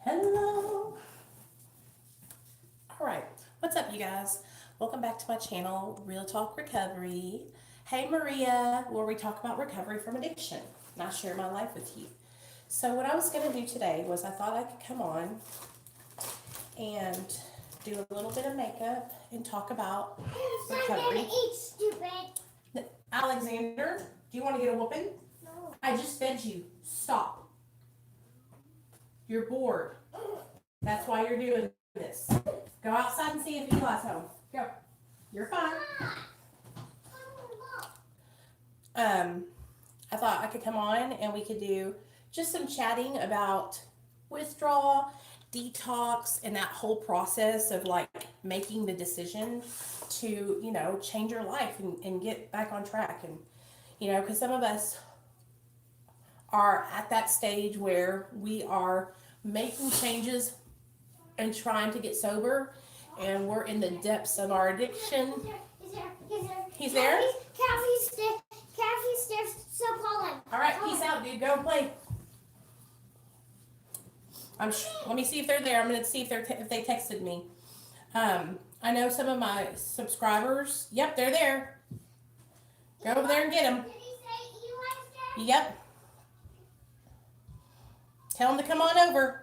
Hello. All right. What's up, you guys? Welcome back to my channel, Real Talk Recovery. Hey, Maria, where we talk about recovery from addiction and I share my life with you. So, what I was going to do today was I thought I could come on and do a little bit of makeup and talk about recovery. Eat, stupid. Alexander, do you want to get a whooping? No. I just fed you. Stop. You're bored. That's why you're doing this. Go outside and see if Eli's home. Go. You're fine. I thought I could come on and we could do just some chatting about withdrawal, detox, and that whole process of like making the decision to, change your life and get back on track. And, because some of us are at that stage where we are making changes and trying to get sober, and we're in the depths of our addiction. He's there? Caffey's there, so calling. All right, peace out, dude. Go and play. Let me see if they're there. I'm going to see if they texted me. I know some of my subscribers. Yep, they're there. Go over there and get them. Did he say Eli's there? Yep. Tell them to come on over.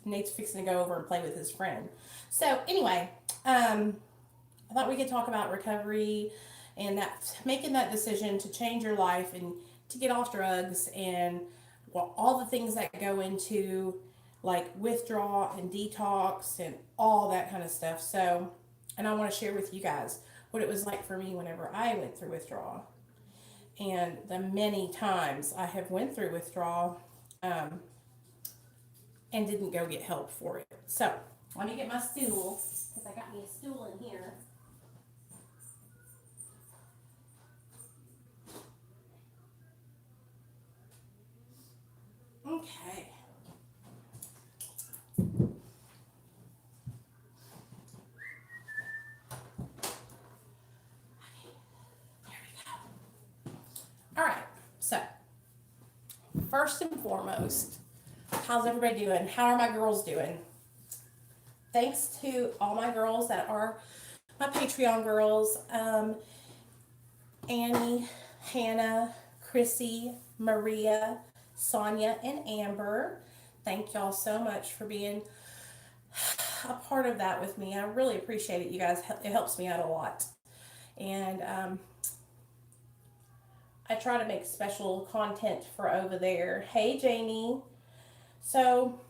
Nate's fixing to go over and play with his friend. So anyway, I thought we could talk about recovery and making that decision to change your life and to get off drugs and all the things that go into like withdrawal and detox and all that kind of stuff. So, and I want to share with you guys what it was like for me whenever I went through withdrawal and the many times I have went through withdrawal and didn't go get help for it. So let me get my stool because I got me a stool in here. Okay. There we go. All right. So, first and foremost, how's everybody doing? How are my girls doing? Thanks to all my girls that are my Patreon girls. Annie, Hanna, Krissy, Maria, Sonia, and Amber. Thank y'all so much for being a part of that with me. I really appreciate it, you guys. It helps me out a lot. And I try to make special content for over there. Hey, Jamie. So,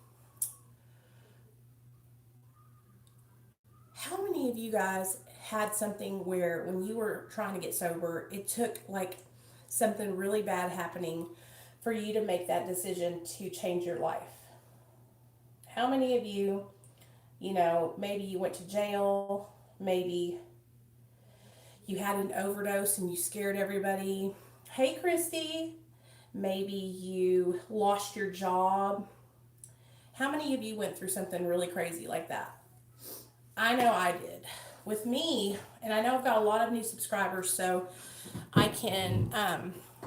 how many of you guys had something where when you were trying to get sober, it took like something really bad happening for you to make that decision to change your life? How many of you, maybe you went to jail, maybe you had an overdose and you scared everybody. Hey, Christy. Maybe you lost your job. How many of you went through something really crazy like that? I know I did. With me, and I know I've got a lot of new subscribers, so I can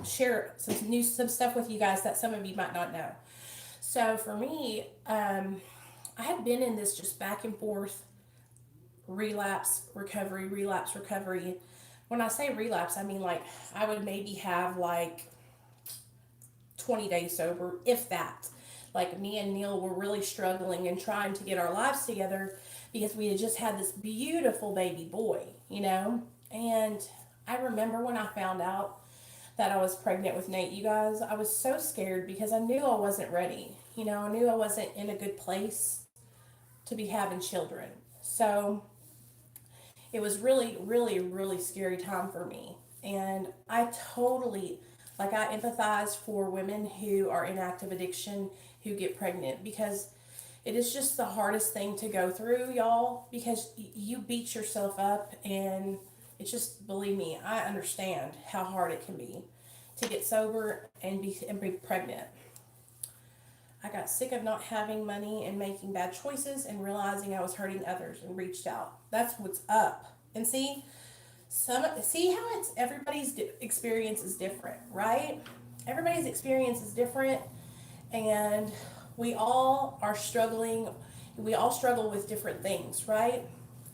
share some stuff with you guys that some of you might not know. So for me, I had been in this just back and forth relapse, recovery, relapse, recovery. When I say relapse, I mean like I would maybe have like 20 days sober, if that. Like me and Neil were really struggling and trying to get our lives together because we had just had this beautiful baby boy, And I remember when I found out that I was pregnant with Nate, you guys, I was so scared because I knew I wasn't ready. I knew I wasn't in a good place to be having children. So it was really, really, really scary time for me. And I totally, I empathize for women who are in active addiction who get pregnant because it is just the hardest thing to go through, y'all, because you beat yourself up and It's just, believe me, I understand how hard it can be to get sober and be pregnant. I got sick of not having money and making bad choices and realizing I was hurting others and reached out. That's what's up. And see how it's everybody's experience is different, right? Everybody's experience is different, and we all are struggling. We all struggle with different things, right?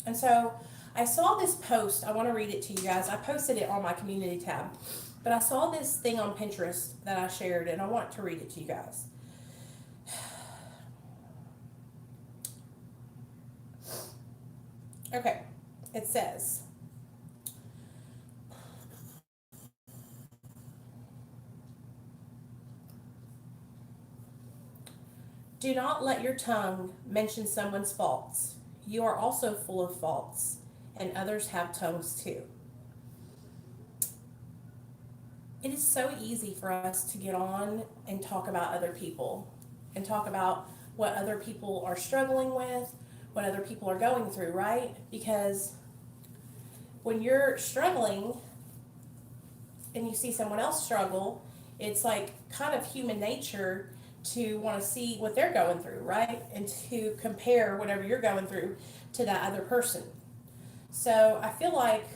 And so I saw this post. I want to read it to you guys. I posted it on my community tab, but I saw this thing on Pinterest that I shared, and I want to read it to you guys. Okay, it says, do not let your tongue mention someone's faults. You are also full of faults, and others have tongues too. It is so easy for us to get on and talk about other people and talk about what other people are struggling with, what other people are going through, right? Because when you're struggling and you see someone else struggle, it's like kind of human nature to want to see what they're going through, right? And to compare whatever you're going through to that other person. So I feel like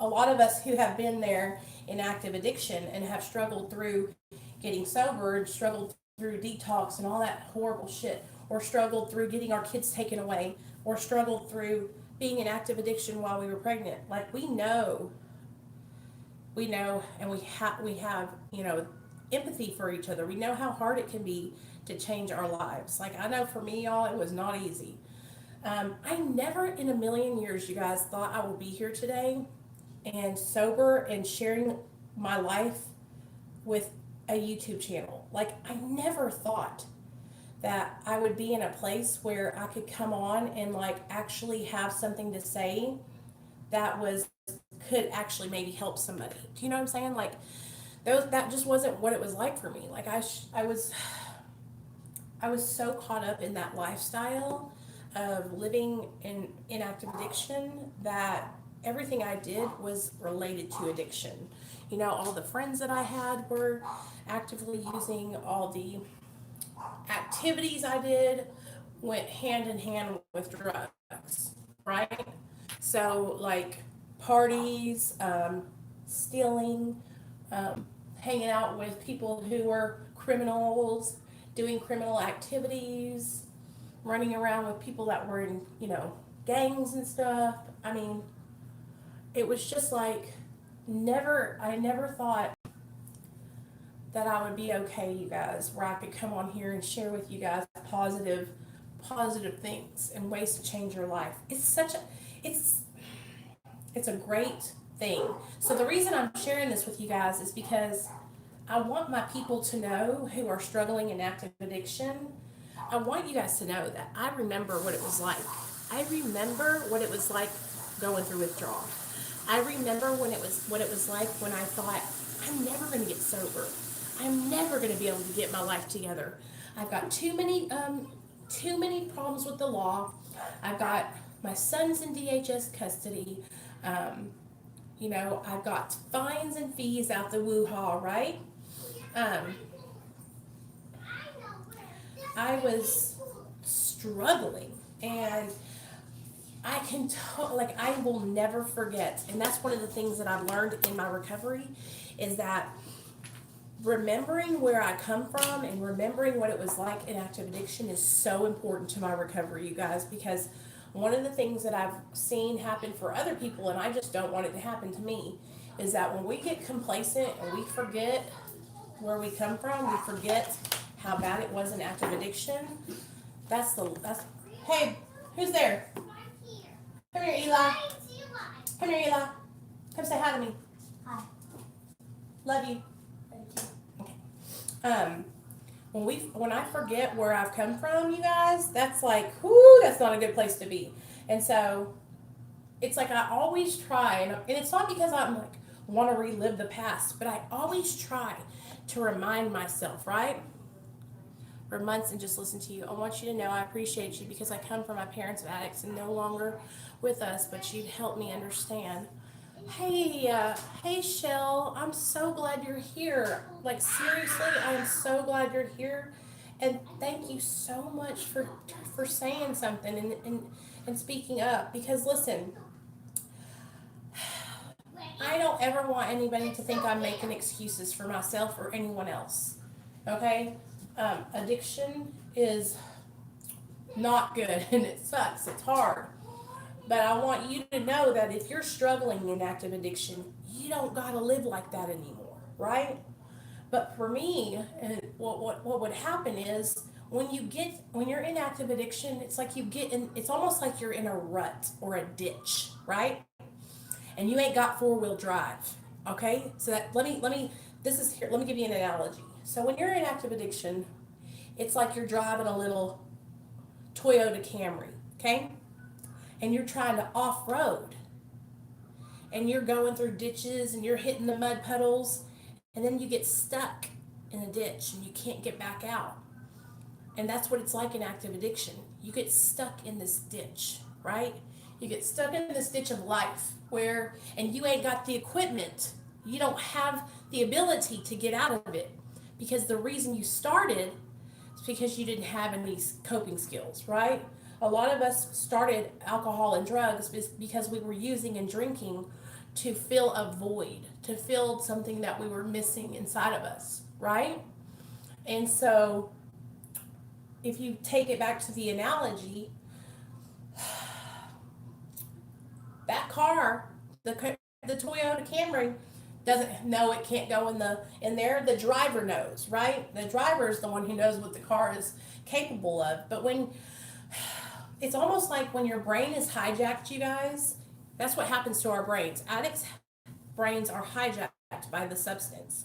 a lot of us who have been there in active addiction and have struggled through getting sober and struggled through detox and all that horrible shit, or struggled through getting our kids taken away, or struggled through being in active addiction while we were pregnant. Like we know, and we have, empathy for each other. We know how hard it can be to change our lives. Like I know for me, y'all, it was not easy. I never in a million years, you guys, thought I would be here today and sober and sharing my life with a YouTube channel. Like I never thought that I would be in a place where I could come on and like actually have something to say that could actually maybe help somebody. Do you know what I'm saying? Like that just wasn't what it was like for me. Like I was so caught up in that lifestyle of living in active addiction that everything I did was related to addiction. All the friends that I had were actively using, all the activities I did went hand in hand with drugs, right? So like parties, stealing, hanging out with people who were criminals, doing criminal activities, running around with people that were in, gangs and stuff. I mean, it was just like I never thought that I would be okay, you guys, where I could come on here and share with you guys positive things and ways to change your life. It's a great thing. So the reason I'm sharing this with you guys is because I want my people to know who are struggling in active addiction. I want you guys to know that I remember what it was like. I remember what it was like going through withdrawal. I remember what it was like when I thought, I'm never going to get sober. I'm never going to be able to get my life together. I've got too many problems with the law. I've got my son's in DHS custody. I've got fines and fees out the woo-ha, right? I was struggling, and I will never forget, and that's one of the things that I've learned in my recovery, is that remembering where I come from and remembering what it was like in active addiction is so important to my recovery, you guys, because one of the things that I've seen happen for other people, and I just don't want it to happen to me, is that when we get complacent and we forget where we come from, we forget how bad it was in active addiction. Hey, who's there? Come here, Eli. Come here, Eli. Come say hi to me. Hi. Love you. Okay. When I forget where I've come from, you guys, that's like, whoo, that's not a good place to be. And so it's like I always try, and it's not because I'm like want to relive the past, but I always try to remind myself, right? for months and just listen to you. I want you to know I appreciate you because I come from my parents addicts and no longer with us, but you've helped me understand. Hey, Shell, I'm so glad you're here. Like, seriously, I am so glad you're here. And thank you so much for saying something and speaking up. Because, listen, I don't ever want anybody to think I'm making excuses for myself or anyone else. Okay? Addiction is not good and it sucks. It's hard. But I want you to know that if you're struggling in active addiction, you don't got to live like that anymore, right? But for me, what would happen is when you're in active addiction, it's like you get in. It's almost like you're in a rut or a ditch, right? And you ain't got four-wheel drive. Okay, so that let me this is here. Let me give you an analogy. So when you're in active addiction, it's like you're driving a little Toyota Camry, okay, and you're trying to off-road, and you're going through ditches and you're hitting the mud puddles, and then you get stuck in a ditch and you can't get back out. And that's what it's like in active addiction. You get stuck in this ditch, right? You get stuck in this ditch of life and you ain't got the equipment. You don't have the ability to get out of it because the reason you started is because you didn't have any coping skills, right? A lot of us started alcohol and drugs because we were using and drinking to fill a void, to fill something that we were missing inside of us, right? And so if you take it back to the analogy, that car, the Toyota Camry, doesn't know it can't go in there. The driver knows, right? The driver is the one who knows what the car is capable of. But when it's almost like when your brain is hijacked, you guys, that's what happens to our brains. Addicts' brains are hijacked by the substance.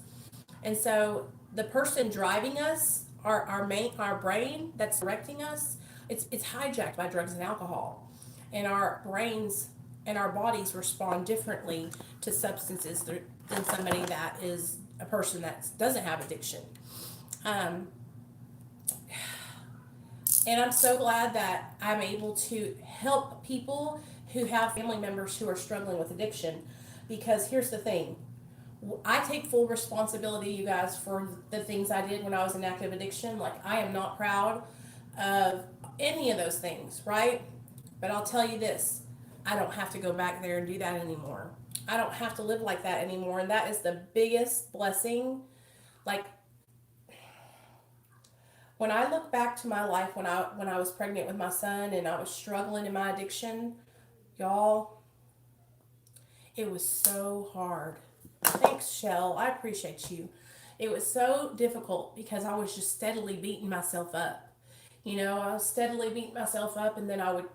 And so the person driving us, our brain that's directing us, it's hijacked by drugs and alcohol. And our brains and our bodies respond differently to substances than somebody that is a person that doesn't have addiction. And I'm so glad that I'm able to help people who have family members who are struggling with addiction, because here's the thing. I take full responsibility, you guys, for the things I did when I was in active addiction. Like, I am not proud of any of those things, right? But I'll tell you this, I don't have to go back there and do that anymore. I don't have to live like that anymore. And that is the biggest blessing. Like, when I look back to my life when I was pregnant with my son and I was struggling in my addiction, y'all, it was so hard. Thanks, Shell. I appreciate you. It was so difficult because I was just steadily beating myself up. You know, I was steadily beating myself up, and then I would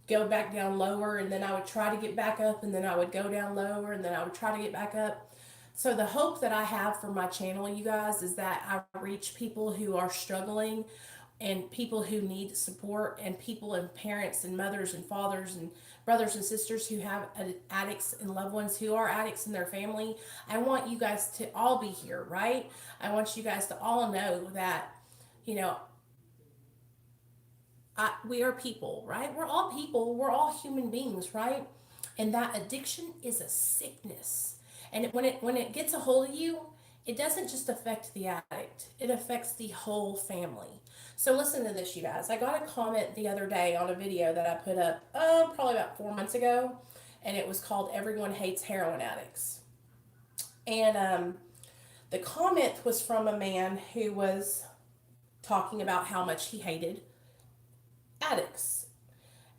go back down lower, and then I would try to get back up, and then I would go down lower, and then I would try to get back up. So the hope that I have for my channel, you guys, is that I reach people who are struggling and people who need support, and people and parents and mothers and fathers and brothers and sisters who have addicts and loved ones who are addicts in their family. I want you guys to all be here, right? I want you guys to all know that, you know, we are people, right? We're all people. We're all human beings, right? And that addiction is a sickness. And when it gets a hold of you, it doesn't just affect the addict. It affects the whole family. So listen to this, you guys. I got a comment the other day on a video that I put up, probably about 4 months ago, and it was called "Everyone Hates Heroin Addicts." And the comment was from a man who was talking about how much he hated addicts.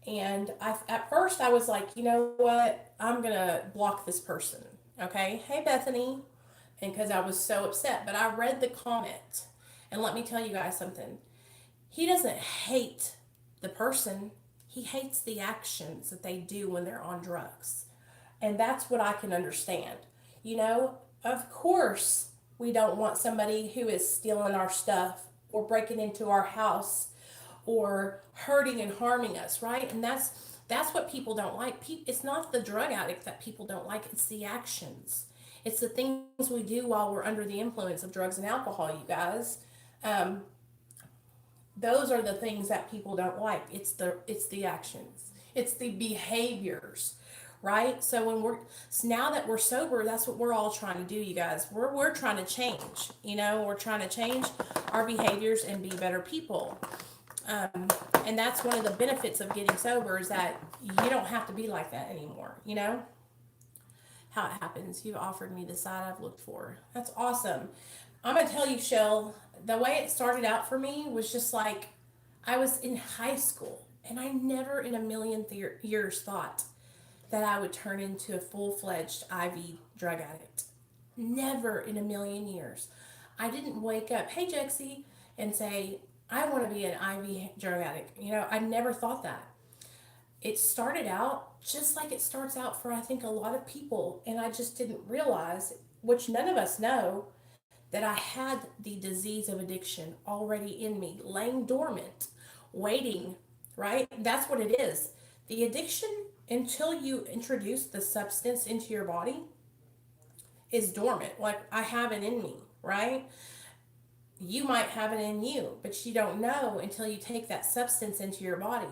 And at first I was like, you know what? I'm going to block this person. Okay. Hey, Bethany. And because I was so upset, but I read the comment, and let me tell you guys something. He doesn't hate the person. He hates the actions that they do when they're on drugs. And that's what I can understand. You know, of course, we don't want somebody who is stealing our stuff or breaking into our house or hurting and harming us, right? And that's what people don't like. It's not the drug addict that people don't like, it's the actions. It's the things we do while we're under the influence of drugs and alcohol, you guys. those are the things that people don't like. It's the actions. It's the behaviors, right? So now that we're sober, that's what we're all trying to do, you guys. We're trying to change. We're trying to change our behaviors and be better people. Um, and that's one of the benefits of getting sober is that you don't have to be like that anymore. How it happens. You've offered me the side I've looked for. That's awesome. I'm gonna tell you, Shell, the way it started out for me was just like I was in high school, and I never in a million years thought that I would turn into a full-fledged IV drug addict. Never in a million years. I didn't wake up, hey Jexie, and say, I want to be an IV drug addict. I never thought that. It started out just like it starts out for, I think, a lot of people, and I just didn't realize, which none of us know, that I had the disease of addiction already in me, laying dormant, waiting, right? That's what it is. The addiction, until you introduce the substance into your body, is dormant. Like I have it in me, right? You might have it in you, but you don't know until you take that substance into your body.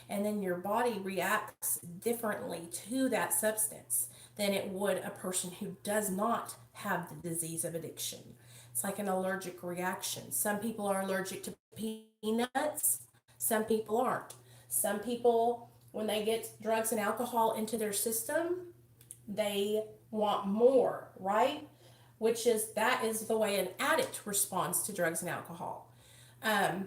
And then your body reacts differently to that substance than it would a person who does not have the disease of addiction. It's like an allergic reaction. Some people are allergic to peanuts, some people aren't. Some people, when they get drugs and alcohol into their system, they want more, right? That is the way an addict responds to drugs and alcohol. Um,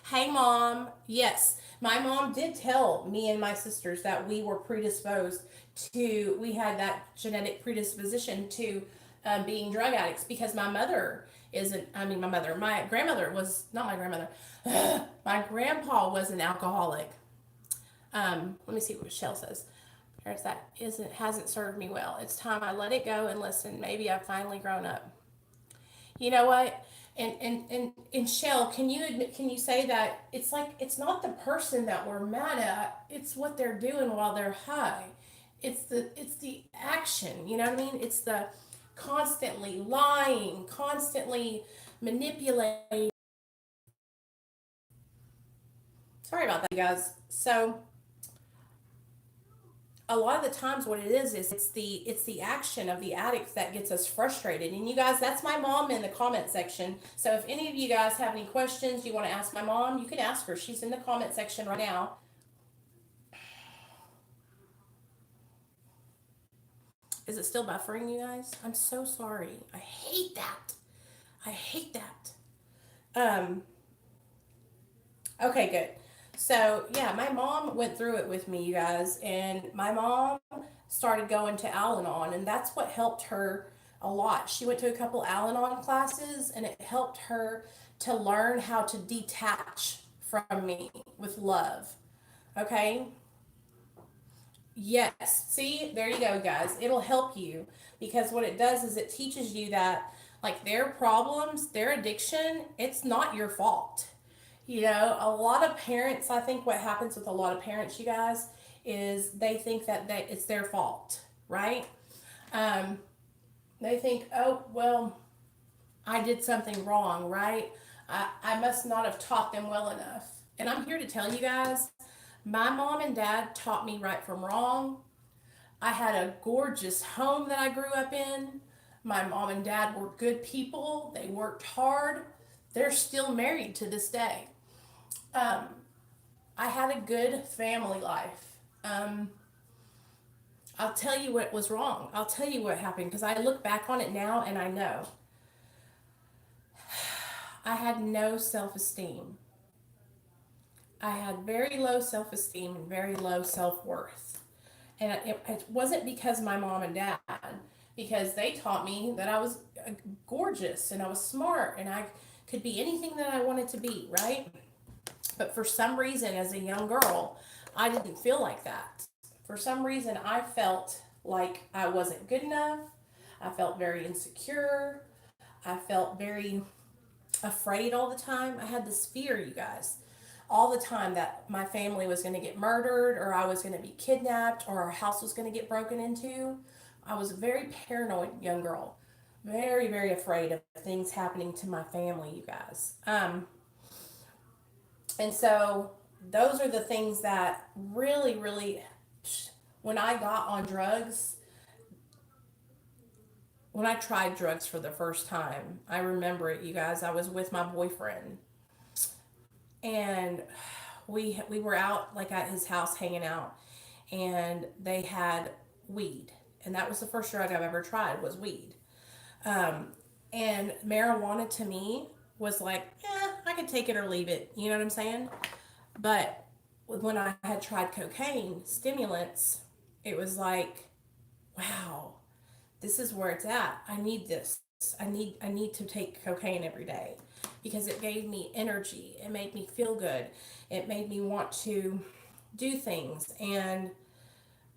hey, mom. Yes, my mom did tell me and my sisters that we were predisposed we had that genetic predisposition to being drug addicts because my mother isn't, I mean, my grandmother was, not my grandmother, my grandpa was an alcoholic. Let me see what Michelle says. There's that hasn't served me well. It's time I let it go and listen. Maybe I've finally grown up. You know what? And Shell, can you say that it's like it's not the person that we're mad at, it's what they're doing while they're high. It's the action, you know what I mean? It's the constantly lying, constantly manipulating. Sorry about that, you guys. So a lot of the times what it is it's the action of the addict that gets us frustrated. And you guys, that's my mom in the comment section. So if any of you guys have any questions you want to ask my mom, you can ask her. She's in the comment section right now. Is it still buffering, you guys? I'm so sorry. I hate that. I hate that. um Okay, good. So, yeah, my mom went through it with me, you guys, and my mom started going to Al Anon, and that's what helped her a lot. She went to a couple Al Anon classes, and it helped her to learn how to detach from me with love. Okay? Yes. See, there you go, guys. It'll help you because what it does is it teaches you that, like, their problems, their addiction, it's not your fault. A lot of parents, I think what happens with a lot of parents, you guys, is they think that it's their fault, right? Um, they think, oh, well, I did something wrong, right? I must not have taught them well enough. And I'm here to tell you guys, my mom and dad taught me right from wrong. I had a gorgeous home that I grew up in. My mom and dad were good people. They worked hard. They're still married to this day. Um, I had a good family life. Um, I'll tell you what was wrong. I'll tell you what happened because I look back on it now and I know. I had no self esteem. I had very low self esteem and very low self worth. And it wasn't because my mom and dad, because they taught me that I was gorgeous and I was smart and I could be anything that I wanted to be, right? But for some reason, as a young girl, I didn't feel like that. For some reason, I felt like I wasn't good enough. I felt very insecure. I felt very afraid all the time. I had this fear, you guys, all the time that my family was going to get murdered or I was going to be kidnapped or our house was going to get broken into. I was a very paranoid young girl. very, very afraid of things happening to my family, you guys. And so those are the things that really, really, when I got on drugs, when I tried drugs for the first time, I remember it, you guys. I was with my boyfriend, and we were out like at his house hanging out, and they had weed, and that was the first drug I've ever tried was weed. Um, and marijuana to me was like, I could take it or leave it. You know what I'm saying? But when I had tried cocaine, stimulants, it was like, wow, this is where it's at. I need this. I need to take cocaine every day because it gave me energy. It made me feel good. It made me want to do things, and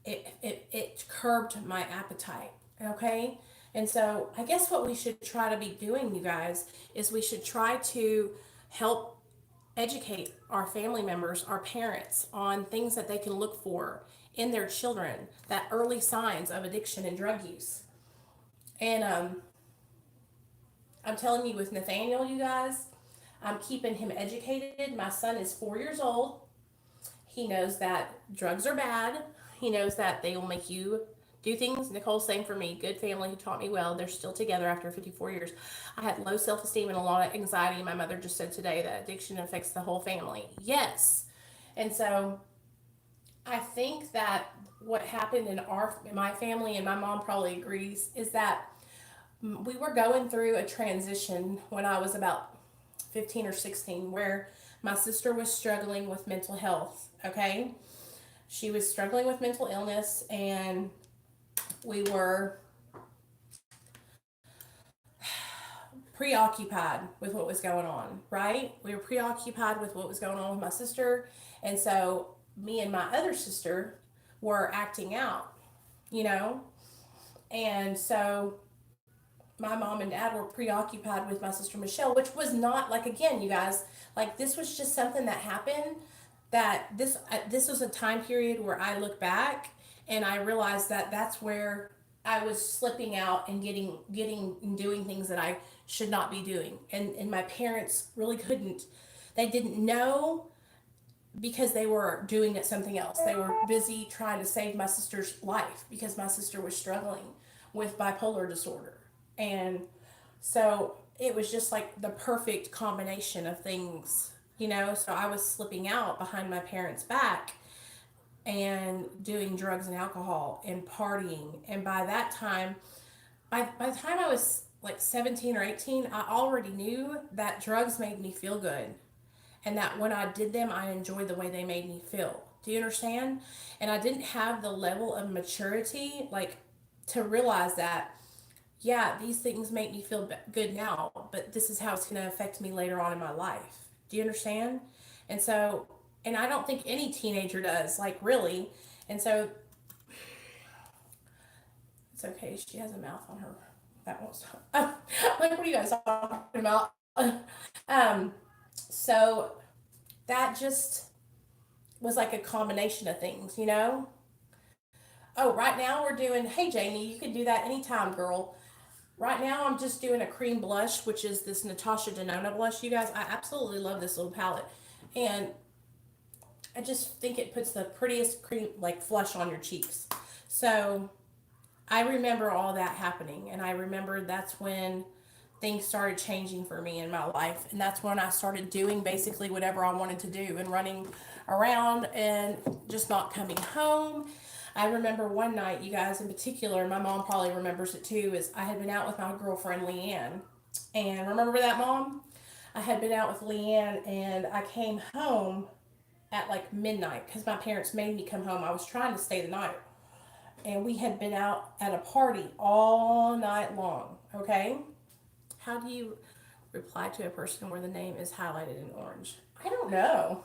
it curbed my appetite. Okay? And so I guess what we should try to be doing, you guys, is we should try to help educate our family members, our parents, on things that they can look for in their children, that early signs of addiction and drug use. And I'm telling you, with Nathaniel, you guys, I'm keeping him educated. My son is 4 years old. He knows that drugs are bad. He knows that they will make you do things. Nicole, same for me. Good family who taught me well. They're still together after 54 years. I had low self esteem and a lot of anxiety. My mother just said today that addiction affects the whole family. Yes. And so I think that what happened in my family, and my mom probably agrees, is that we were going through a transition when I was about 15 or 16 where my sister was struggling with mental health. Okay. She was struggling with mental illness, and we were preoccupied with what was going on, right? We were preoccupied with what was going on with my sister. And so me and my other sister were acting out, you know? And so my mom and dad were preoccupied with my sister Michelle, which was not like, again, you guys, like this was just something that happened, that this was a time period where I look back and I realized that that's where I was slipping out and getting and doing things that I should not be doing. And my parents really couldn't, they didn't know, because they were doing it something else. They were busy trying to save my sister's life because my sister was struggling with bipolar disorder. And so it was just like the perfect combination of things, you know. So I was slipping out behind my parents' back and doing drugs and alcohol and partying. And by that time, by the time I was like 17 or 18, I already knew that drugs made me feel good, and that when I did them, I enjoyed the way they made me feel. Do you understand? And I didn't have the level of maturity, like, to realize that, yeah, these things make me feel good now, but this is how it's going to affect me later on in my life. Do you understand? And so, and I don't think any teenager does, like, really. And so, it's okay. She has a mouth on her. That won't stop. Like, what are you guys talking about? um, so that just was like a combination of things, you know? Oh, right now we're doing, hey Jamie, you can do that anytime, girl. Right now I'm just doing a cream blush, which is this Natasha Denona blush, you guys. I absolutely love this little palette. And I just think it puts the prettiest cream, like, flush on your cheeks. So I remember all that happening, and I remember that's when things started changing for me in my life, and that's when I started doing basically whatever I wanted to do and running around and just not coming home. I remember one night, you guys, in particular, my mom probably remembers it too, is I had been out with my girlfriend Leanne. And remember that, Mom? I had been out with Leanne, and I came home at like midnight because my parents made me come home. I was trying to stay the night. And we had been out at a party all night long, okay? How do you reply to a person where the name is highlighted in orange? I don't know.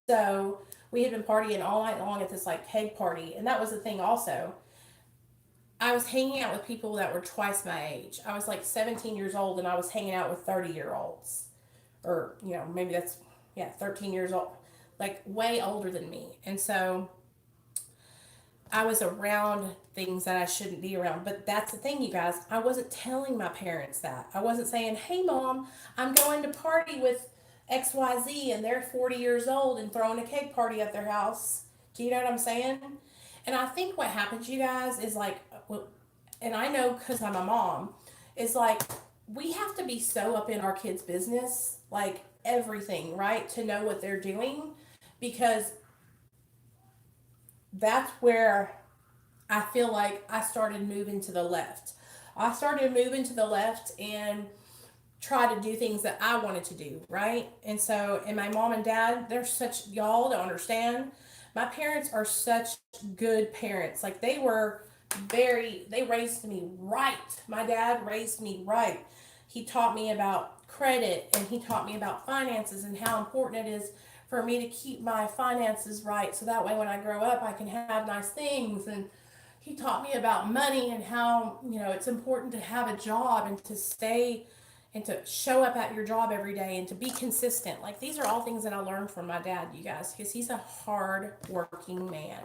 So we had been partying all night long at this like keg party, and that was the thing also. I was hanging out with people that were twice my age. I was like 17 years old, and I was hanging out with 30-year-olds. Or, you know, maybe that's, yeah, 13 years old. Like way older than me. And so I was around things that I shouldn't be around. But that's the thing, you guys. I wasn't telling my parents that. I wasn't saying, hey, mom, I'm going to party with XYZ and they're 40 years old and throwing a cake party at their house. Do you know what I'm saying? And I think what happens, you guys, is like, and I know because I'm a mom, is like we have to be so up in our kids' business, like everything, right? To know what they're doing because that's where I feel like I started moving to the left. I started moving to the left and try to do things that I wanted to do, right? And so, and my mom and dad, they're such, y'all don't understand. My parents are such good parents. Like they raised me right. My dad raised me right. He taught me about credit and he taught me about finances and how important it is for me to keep my finances right so that way when I grow up I can have nice things. And he taught me about money and how, it's important to have a job and to stay and to show up at your job every day and to be consistent. Like these are all things that I learned from my dad, you guys, because he's a hard working man.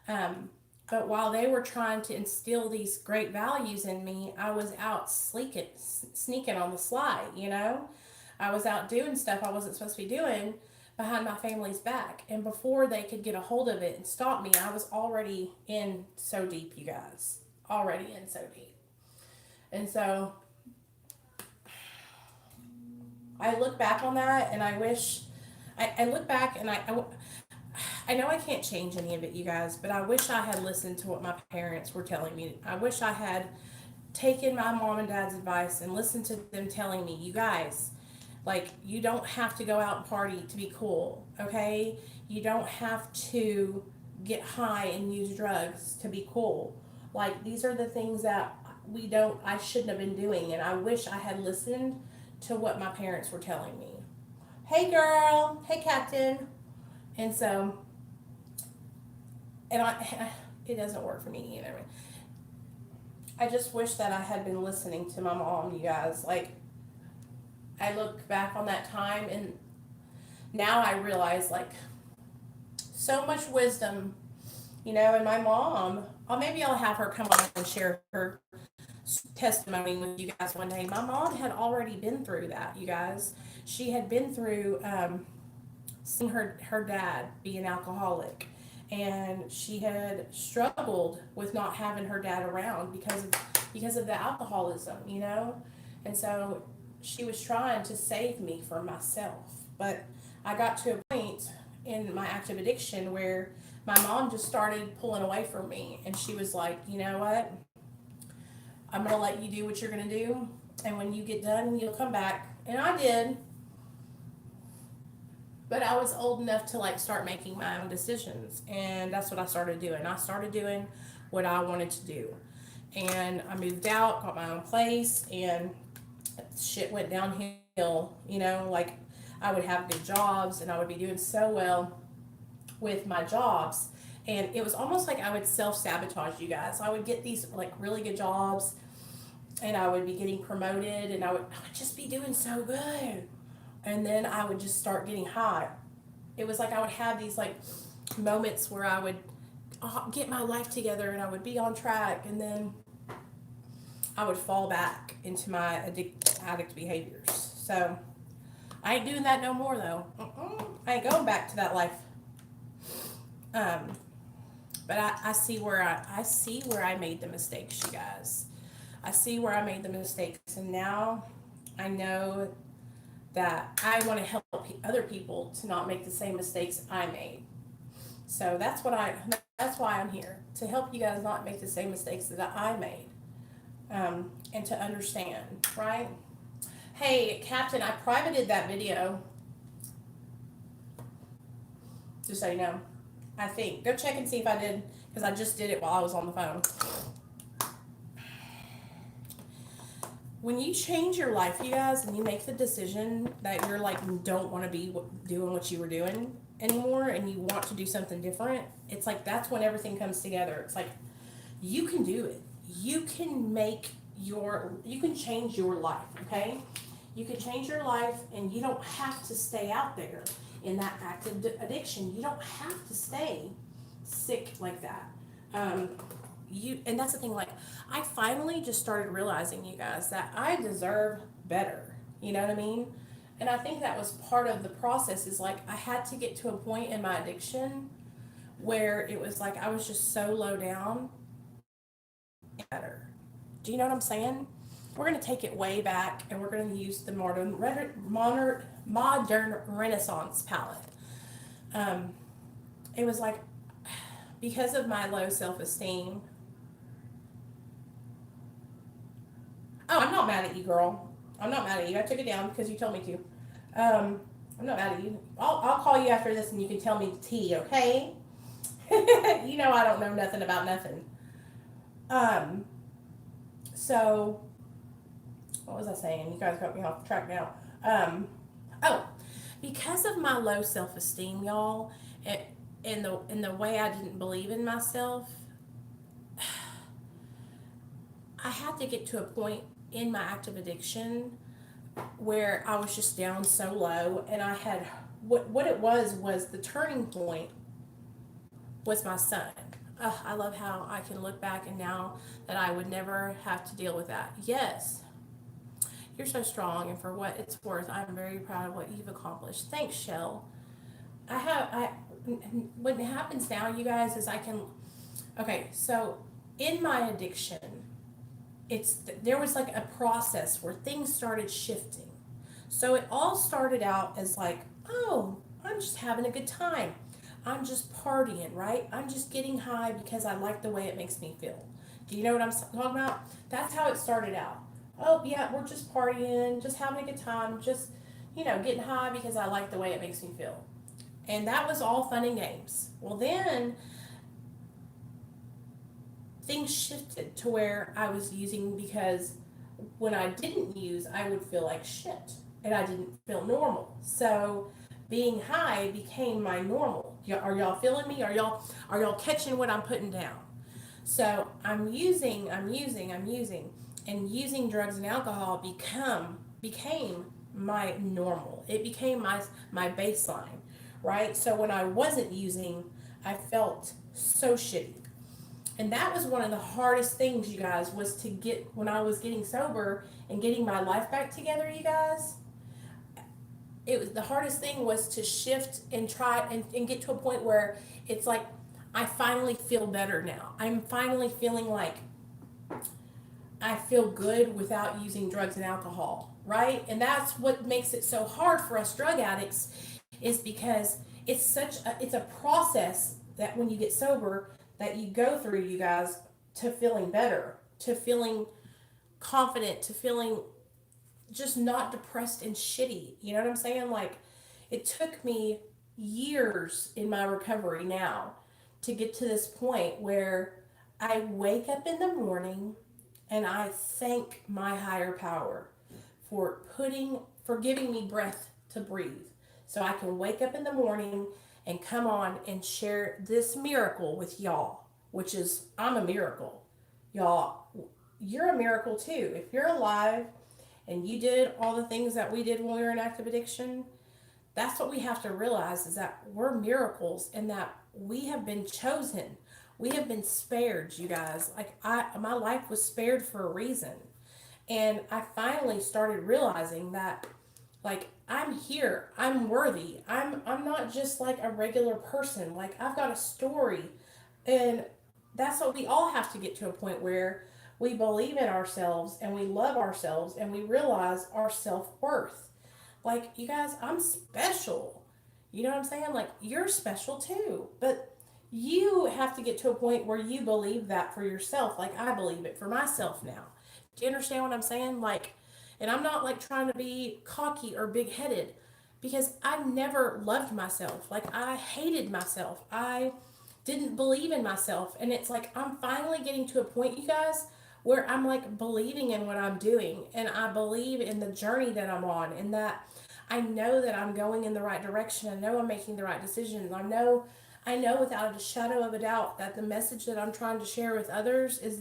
Um, but while they were trying to instill these great values in me, I was out sneaking on the sly, I was out doing stuff I wasn't supposed to be doing behind my family's back. And before they could get a hold of it and stop me, I was already in so deep, you guys. Already in so deep. And so I look back on that and I wish, I look back and I know I can't change any of it, you guys, but I wish I had listened to what my parents were telling me. I wish I had taken my mom and dad's advice and listened to them telling me, you guys, like, you don't have to go out and party to be cool, okay? You don't have to get high and use drugs to be cool. Like, these are the things that I shouldn't have been doing, and I wish I had listened to what my parents were telling me. Hey, girl. Hey, Captain. And so, it doesn't work for me either. I just wish that I had been listening to my mom, you guys. Like, I look back on that time and now I realize like so much wisdom, and my mom, maybe I'll have her come on and share her testimony with you guys one day. My mom had already been through that, you guys. She had been through seeing her dad be an alcoholic, and she had struggled with not having her dad around because of the alcoholism, and so she was trying to save me from myself. But I got to a point in my active addiction where my mom just started pulling away from me, and she was like, you know what, I'm going to let you do what you're going to do, and when you get done you'll come back. And I did, but I was old enough to like start making my own decisions, and that's what I started doing. I started doing what I wanted to do, and I moved out, got my own place, and shit went downhill. Like I would have good jobs and I would be doing so well with my jobs, and it was almost like I would self-sabotage, you guys. I would get these like really good jobs and I would be getting promoted and I would just be doing so good, and then I would just start getting high. It was like I would have these like moments where I would get my life together and I would be on track, and then I would fall back into my addict behaviors. So I ain't doing that no more though. I ain't going back to that life. But I see where I made the mistakes, you guys. I see where I made the mistakes, and now I know that I want to help other people to not make the same mistakes I made. So that's why I'm here, to help you guys not make the same mistakes that I made. And to understand, right? Hey, Captain, I privated that video. Just so you know. I think. Go check and see if I did, because I just did it while I was on the phone. When you change your life, you guys, and you make the decision that you're like, you don't want to be doing what you were doing anymore, and you want to do something different, it's like that's when everything comes together. It's like, you can do it. You can change your life, okay? You can change your life, and you don't have to stay out there in that active addiction. You don't have to stay sick like that. Um, and that's the thing, like, I finally just started realizing, you guys, that I deserve better. You know what I mean? And I think that was part of the process, is like I had to get to a point in my addiction where it was like I was just so low down better. Do you know what I'm saying? We're going to take it way back, and we're going to use the modern Renaissance palette. Um, it was like, because of my low self esteem. Oh, I'm not mad at you, girl. I'm not mad at you. I took it down because you told me to. I'm not mad at you. I'll call you after this, and you can tell me the tea, okay? You know I don't know nothing about nothing. Um, so what was I saying? You guys got me off track now. Oh, because of my low self esteem, y'all, it, in the way I didn't believe in myself, I had to get to a point in my active addiction where I was just down so low, and I had what it was the turning point was my son. I love how I can look back and now that I would never have to deal with that. Yes, you're so strong, and for what it's worth, I'm very proud of what you've accomplished. Thanks, Shell. I what happens now, you guys, is I can. Okay, so in my addiction, there was like a process where things started shifting. So it all started out as like, oh, I'm just having a good time. I'm just partying, right? I'm just getting high because I like the way it makes me feel. Do you know what I'm talking about? That's how it started out. Oh, yeah, we're just partying, just having a good time, just, getting high because I like the way it makes me feel. And that was all fun and games. Well, then things shifted to where I was using because when I didn't use, I would feel like shit and I didn't feel normal. So being high became my normal. Are y'all feeling me? Are y'all catching what I'm putting down? So and using drugs and alcohol became my normal. It became my baseline, right? So when I wasn't using, I felt so shitty. And that was one of the hardest things, you guys, was to get when I was getting sober and getting my life back together, you guys. It was the hardest thing was to shift and try and get to a point where it's like I finally feel better now. I'm finally feeling like I feel good without using drugs and alcohol, right? And that's what makes it so hard for us drug addicts, is because it's a process that when you get sober that you go through, you guys, to feeling better, to feeling confident, to feeling just not depressed and shitty. You know what I'm saying? Like, it took me years in my recovery now to get to this point where I wake up in the morning and I thank my higher power for giving me breath to breathe. So I can wake up in the morning and come on and share this miracle with y'all, which is I'm a miracle. Y'all, you're a miracle too. If you're alive and you did all the things that we did when we were in active addiction, that's what we have to realize, is that we're miracles and that we have been chosen. We have been spared, you guys. Like, my life was spared for a reason. And I finally started realizing that, like, I'm here. I'm worthy. I'm not just like a regular person. Like, I've got a story. And that's what we all have to get to, a point where we believe in ourselves and we love ourselves and we realize our self-worth. Like, you guys, I'm special. You know what I'm saying? Like, you're special too. But you have to get to a point where you believe that for yourself. Like, I believe it for myself now. Do you understand what I'm saying? Like, and I'm not like trying to be cocky or big headed, because I never loved myself. Like, I hated myself. I didn't believe in myself. And it's like I'm finally getting to a point, you guys, where I'm like believing in what I'm doing, and I believe in the journey that I'm on, and that I know that I'm going in the right direction. I know I'm making the right decisions. I know without a shadow of a doubt that the message that I'm trying to share with others is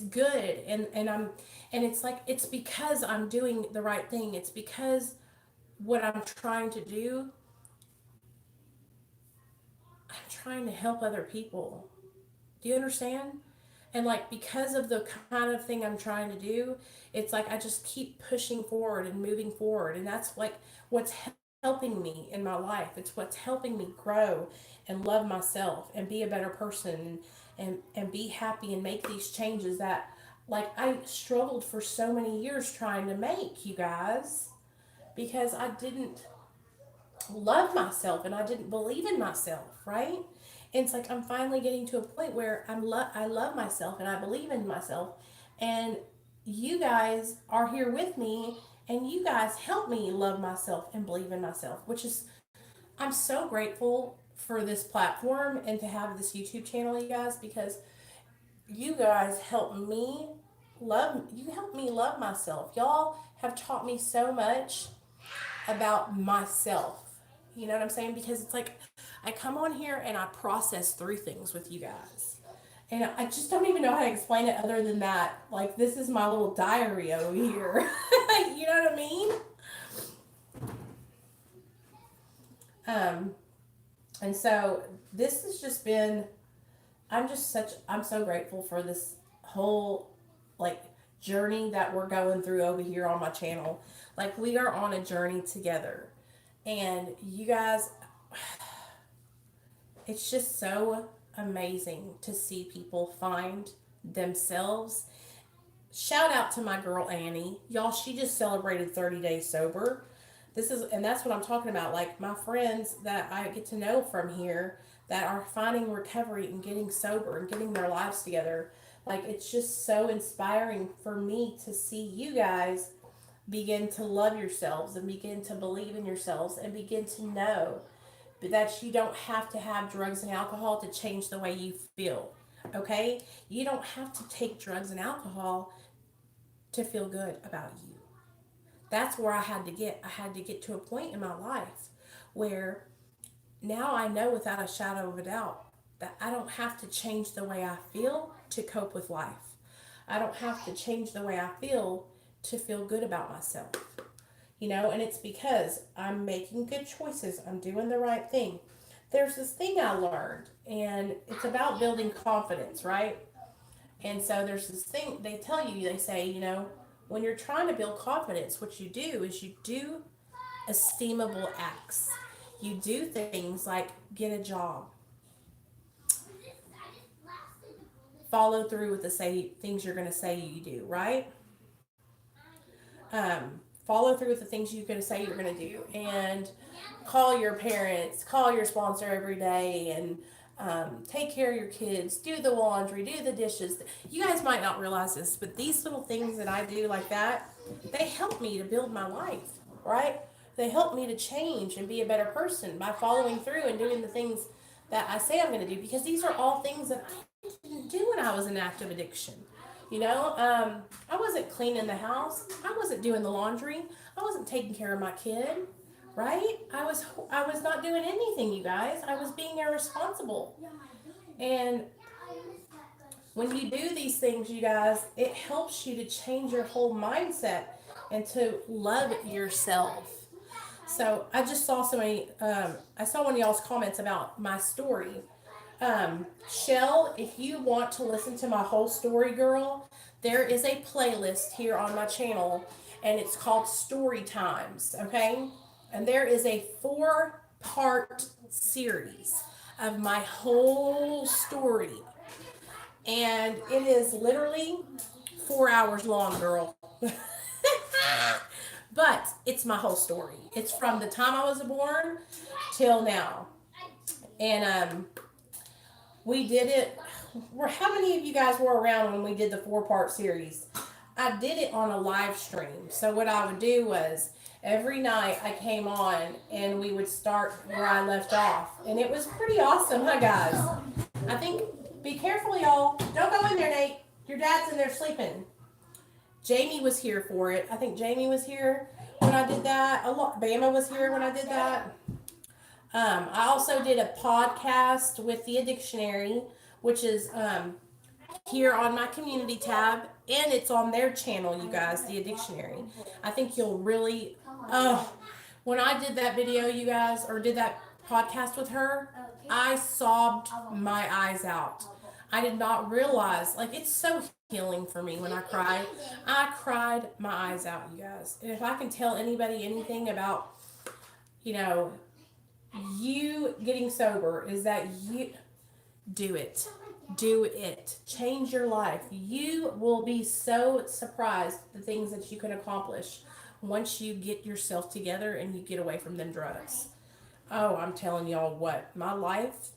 good, and it's like it's because I'm doing the right thing. It's because what I'm trying to do, I'm trying to help other people. Do you understand? And like because of the kind of thing I'm trying to do, it's like I just keep pushing forward and moving forward. And that's like what's helping me in my life. It's what's helping me grow and love myself and be a better person and be happy and make these changes that like I struggled for so many years trying to make, you guys, because I didn't love myself and I didn't believe in myself, right? And it's like I'm finally getting to a point where I love myself and I believe in myself, and you guys are here with me, and you guys help me love myself and believe in myself, which is I'm so grateful for this platform and to have this YouTube channel, you guys, because you guys help me love myself. Y'all have taught me so much about myself. You know what I'm saying? Because it's like I come on here and I process through things with you guys. And I just don't even know how to explain it other than that. Like, this is my little diary over here. You know what I mean? Um, and so this has just been, I'm so grateful for this whole, like, journey that we're going through over here on my channel. Like, we are on a journey together. And you guys, it's just so amazing to see people find themselves. Shout out to my girl Annie. Y'all, she just celebrated 30 days sober. And that's what I'm talking about. Like my friends that I get to know from here that are finding recovery and getting sober and getting their lives together. Like it's just so inspiring for me to see you guys begin to love yourselves and begin to believe in yourselves and begin to know that you don't have to have drugs and alcohol to change the way you feel. Okay? You don't have to take drugs and alcohol to feel good about you. That's where I had to get. I had to get to a point in my life where now I know without a shadow of a doubt that I don't have to change the way I feel to cope with life. I don't have to change the way I feel good about myself. You know, and it's because I'm making good choices. I'm doing the right thing. There's this thing I learned, and it's about building confidence, right? And so there's this thing they tell you, they say, you know, when you're trying to build confidence, what you do is you do esteemable acts. You do things like get a job, follow through with the things you're going to say you do, right? Follow through with the things you're going to say you're going to do, and call your parents, call your sponsor every day, and take care of your kids, do the laundry, do the dishes. You guys might not realize this, but these little things that I do like that, they help me to build my life, right? They help me to change and be a better person by following through and doing the things that I say I'm going to do, because these are all things that I didn't do when I was in active addiction. You know, I wasn't cleaning the house. I wasn't doing the laundry. I wasn't taking care of my kid, right? I was not doing anything, you guys. I was being irresponsible. And when you do these things, you guys, it helps you to change your whole mindset and to love yourself. So I just saw I saw one of y'all's comments about my story. Shell, if you want to listen to my whole story, girl, there is a playlist here on my channel, and it's called Story Times, okay? And there is a 4-part series of my whole story. And it is literally 4 hours long, girl. But it's my whole story. It's from the time I was born till now. And we did it. How many of you guys were around when we did the 4-part series? I did it on a live stream. So what I would do was every night I came on and we would start where I left off. And it was pretty awesome, huh, guys? I think, be careful, y'all. Don't go in there, Nate. Your dad's in there sleeping. Jamie was here for it. I think Jamie was here when I did that. Bama was here when I did that. I also did a podcast with the Addictionary, which is here on my community tab, and it's on their channel, you guys, the Addictionary. I think you'll really, when I did that video, you guys, or did that podcast with her, I sobbed my eyes out. I did not realize, like, it's so healing for me when I cry. I cried my eyes out, you guys. And if I can tell anybody anything about, you know, you getting sober, is that you do it. Do it. Change your life. You will be so surprised the things that you can accomplish once you get yourself together and you get away from them drugs. Oh, I'm telling y'all what, my life,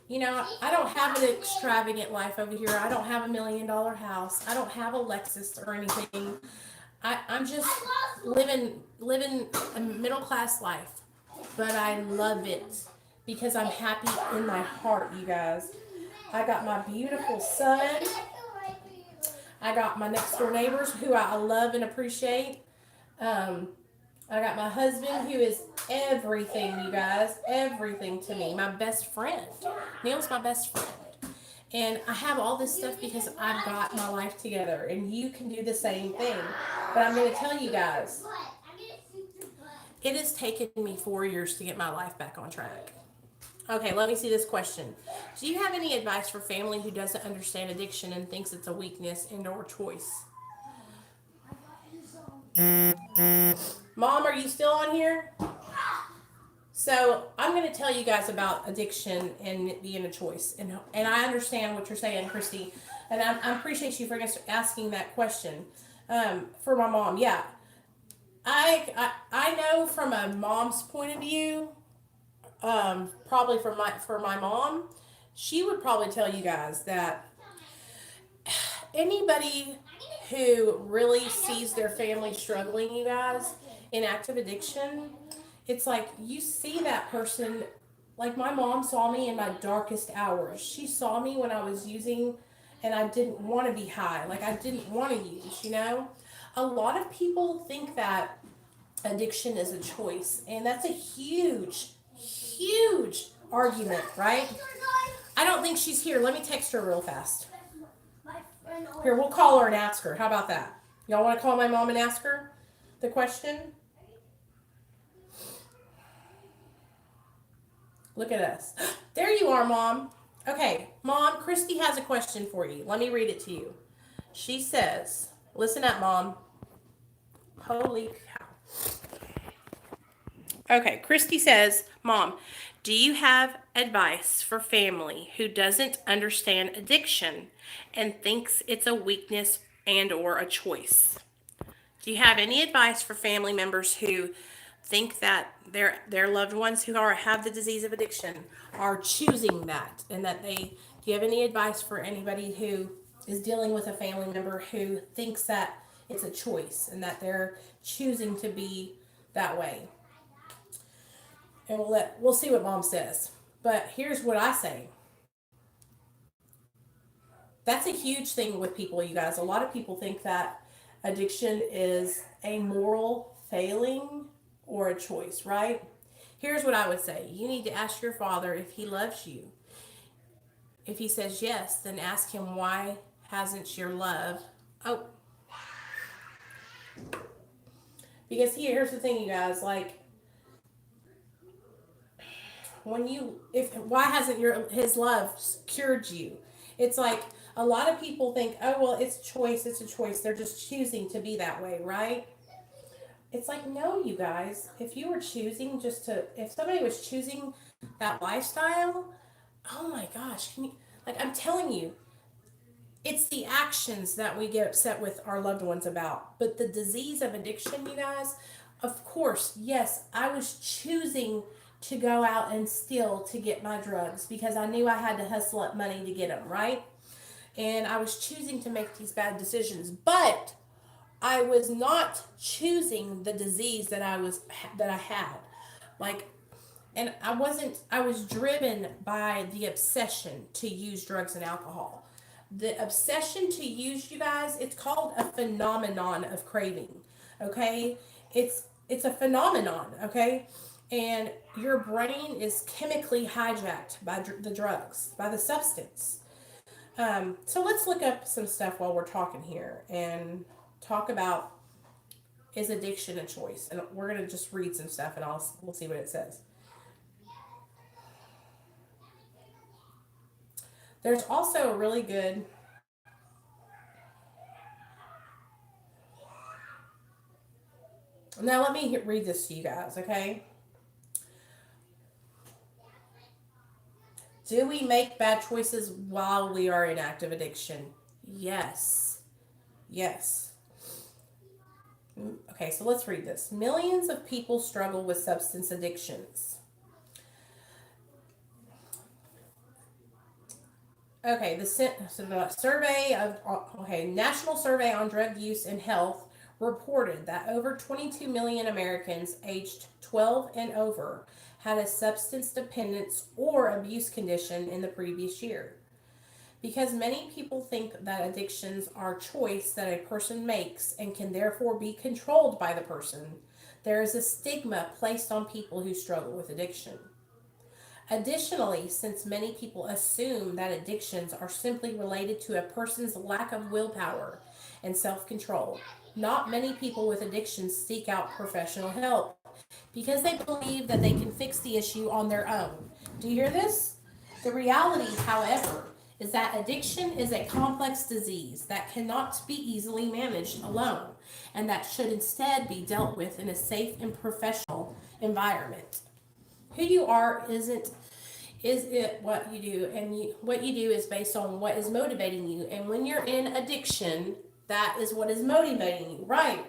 I don't have an extravagant life over here. I don't have $1 million house. I don't have a Lexus or anything. I'm just living a middle class life. But I love it because I'm happy in my heart, you guys. I got my beautiful son. I got my next door neighbors who I love and appreciate. I got my husband who is everything, you guys. Everything to me. My best friend. Neil's my best friend. And I have all this stuff because I've got my life together. And you can do the same thing. But I'm going to tell you guys, it has taken me 4 years to get my life back on track. Okay, let me see this question. Do you have any advice for family who doesn't understand addiction and thinks it's a weakness and or choice? Mom, are you still on here? So I'm going to tell you guys about addiction and it being a choice. And I understand what you're saying, Krissy. And I appreciate you for asking that question. For my mom, yeah. I know from a mom's point of view, probably for my mom, she would probably tell you guys that anybody who really sees their family struggling, you guys, in active addiction, it's like you see that person. Like my mom saw me in my darkest hours. She saw me when I was using and I didn't want to be high. Like I didn't want to use. A lot of people think that addiction is a choice, and that's a huge, huge argument, right? I don't think she's here. Let me text her real fast. Here, we'll call her and ask her. How about that? Y'all want to call my mom and ask her the question? Look at us. There you are, Mom. Okay, Mom, Krissy has a question for you. Let me read it to you. She says, listen up, Mom. Holy cow. Okay, Krissy says, Mom, do you have advice for family who doesn't understand addiction and thinks it's a weakness and or a choice? Do you have any advice for family members who think that their loved ones who have the disease of addiction are choosing that, and that do you have any advice for anybody who is dealing with a family member who thinks that it's a choice and that they're choosing to be that way? And we'll see what Mom says. But here's what I say. That's a huge thing with people, you guys. A lot of people think that addiction is a moral failing or a choice, right? Here's what I would say. You need to ask your father if he loves you. If he says yes, then ask him, why hasn't your love... Oh. Because here's the thing, you guys. Like, why hasn't his love cured you? It's like a lot of people think, oh, well, it's a choice. They're just choosing to be that way, right? It's like, no, you guys. If somebody was choosing that lifestyle, oh my gosh, I'm telling you, it's the actions that we get upset with our loved ones about. But the disease of addiction, you guys, of course, yes, I was choosing to go out and steal to get my drugs because I knew I had to hustle up money to get them, right? And I was choosing to make these bad decisions, but I was not choosing the disease that I had. And I was driven by the obsession to use drugs and alcohol. The obsession to use, you guys, it's called a phenomenon of craving, okay? It's a phenomenon, okay? And your brain is chemically hijacked by the drugs, by the substance. So let's look up some stuff while we're talking here and talk about, is addiction a choice? And we're going to just read some stuff and we'll see what it says. There's also a really good, now let me read this to you guys, okay? Do we make bad choices while we are in active addiction? Yes. Yes. Okay, so let's read this. Millions of people struggle with substance addictions. Okay, the National Survey on Drug Use and Health reported that over 22 million Americans aged 12 and over had a substance dependence or abuse condition in the previous year. Because many people think that addictions are a choice that a person makes and can therefore be controlled by the person, there is a stigma placed on people who struggle with addiction. Additionally, since many people assume that addictions are simply related to a person's lack of willpower and self control, not many people with addictions seek out professional help because they believe that they can fix the issue on their own. Do you hear this? The reality, however, is that addiction is a complex disease that cannot be easily managed alone and that should instead be dealt with in a safe and professional environment. Who you are is it what you do, and what you do is based on what is motivating you. And when you're in addiction, that is what is motivating you, right?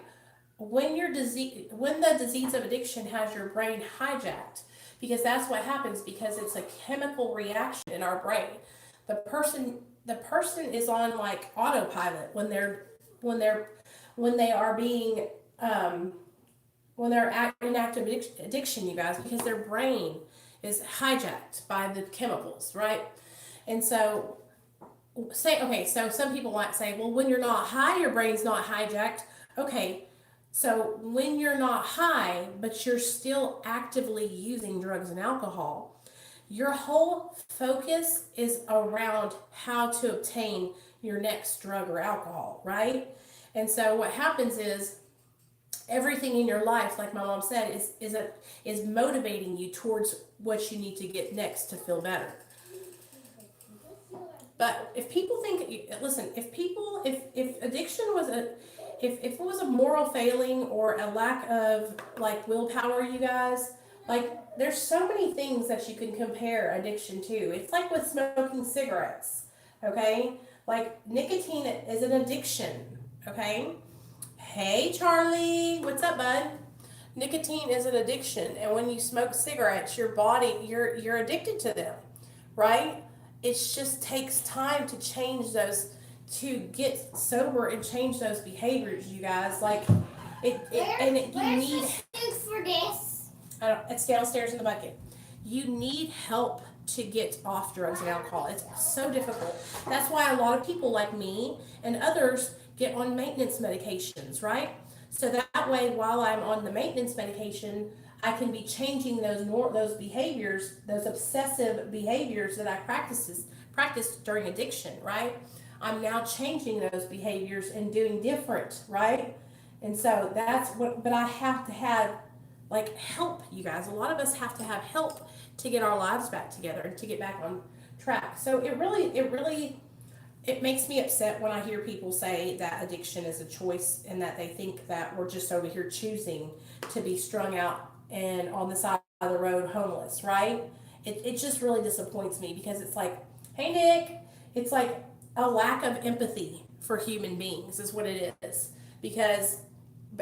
When the disease of addiction has your brain hijacked, because that's what happens, because it's a chemical reaction in our brain. The person is on like autopilot when they're when they are being when they're in active addiction, you guys, because their brain is hijacked by the chemicals, right? And so so some people might say, well, when you're not high, your brain's not hijacked. Okay, so when you're not high, but you're still actively using drugs and alcohol, your whole focus is around how to obtain your next drug or alcohol, right? And so what happens is everything in your life, like my mom said, is motivating you towards what you need to get next to feel better. But if people think, listen, if addiction was if it was a moral failing or a lack of like willpower, you guys, like there's so many things that you can compare addiction to. It's like with smoking cigarettes, okay? Like nicotine is an addiction, okay? Hey Charlie, what's up, bud? Nicotine is an addiction, and when you smoke cigarettes, your body, you're addicted to them, right? It just takes time to change those, to get sober and change those behaviors, you guys. Like you need. Where's for this? It's downstairs in the bucket. You need help to get off drugs and alcohol. It's so difficult. That's why a lot of people like me and others get on maintenance medications, right? So that way, while I'm on the maintenance medication, I can be changing those behaviors, those obsessive behaviors that I practiced during addiction, right? I'm now changing those behaviors and doing different, right? And so that's what, but I have to have like help, you guys. A lot of us have to have help to get our lives back together and to get back on track. So it makes me upset when I hear people say that addiction is a choice and that they think that we're just over here choosing to be strung out and on the side of the road homeless, right? It just really disappoints me, because it's like, hey Nick, it's like a lack of empathy for human beings is what it is. Because,